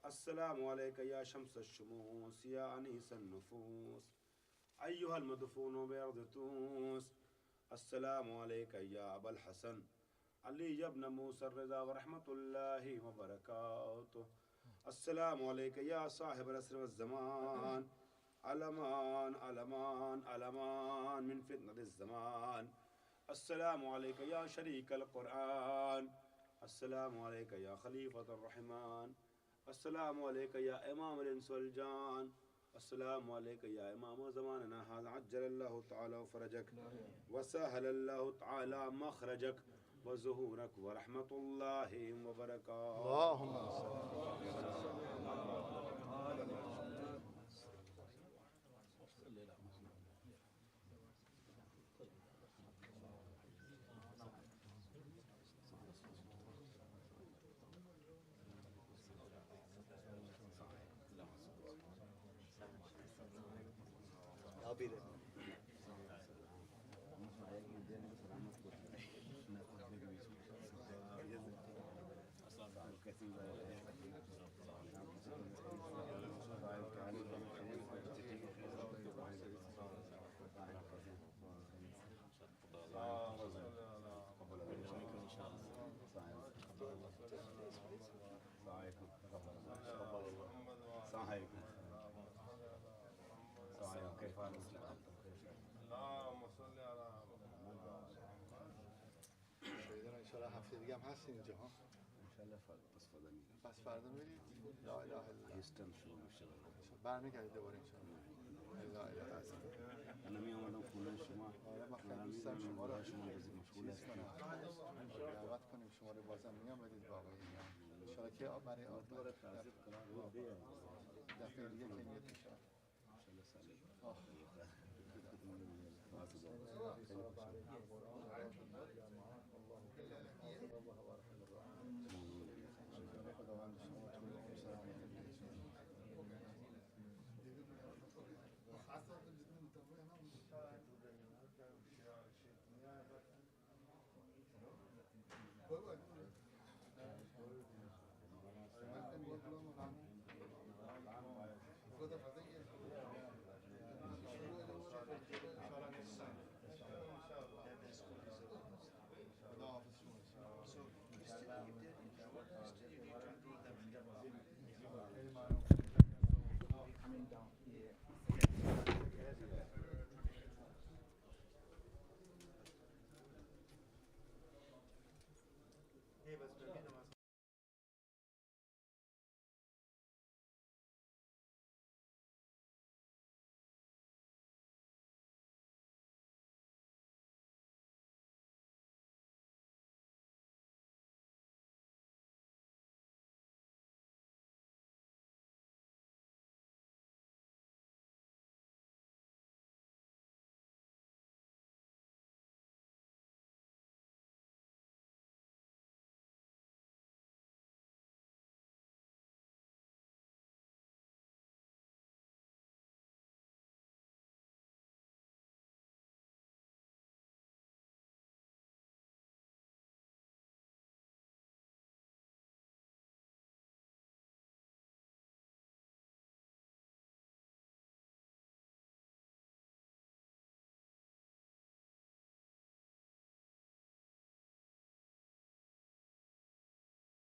السلام عليك يا شمس الشموس يا أنيس النفوس أيها المدفون بأرض تونس. السلام عليك يا أبا الحسن علي بن موسى الرضا ورحمة الله وبركاته. السلام عليك يا صاحب العصر والزمان. ألمان ألمان ألمان من فتنة الزمان. السلام عليك يا شريك القرآن. السلام عليك يا خليفة الرحمن. السلام عليك يا إمام الإنس والجان. السلام عليك يا إمام زماننا هذا عجل الله تعالى فرجك وسهل الله تعالى مخرجك وزهورك ورحمة الله وبركاته. اللهم صل. اللهم صل على سيدنا ان شاء الله هفته دیگه هم هستین اینجا ها. انشالله پس فردا میرم. پس فردا میرید؟ لا اله الا الله. هیستم شروع میشه. برمیگردید دوباره انشالله. لا اله الا الله. انا میام خونه شما. آره من خیلی دوست دارم شما رو شما مشغول هستید. دعوت کنیم شما رو بازم میام بدید با آقای ایمان. انشالله که برای دوباره تعذیب کنم. دفعه دیگه که میاد میشه. انشالله سالم. خیلی خوشحال.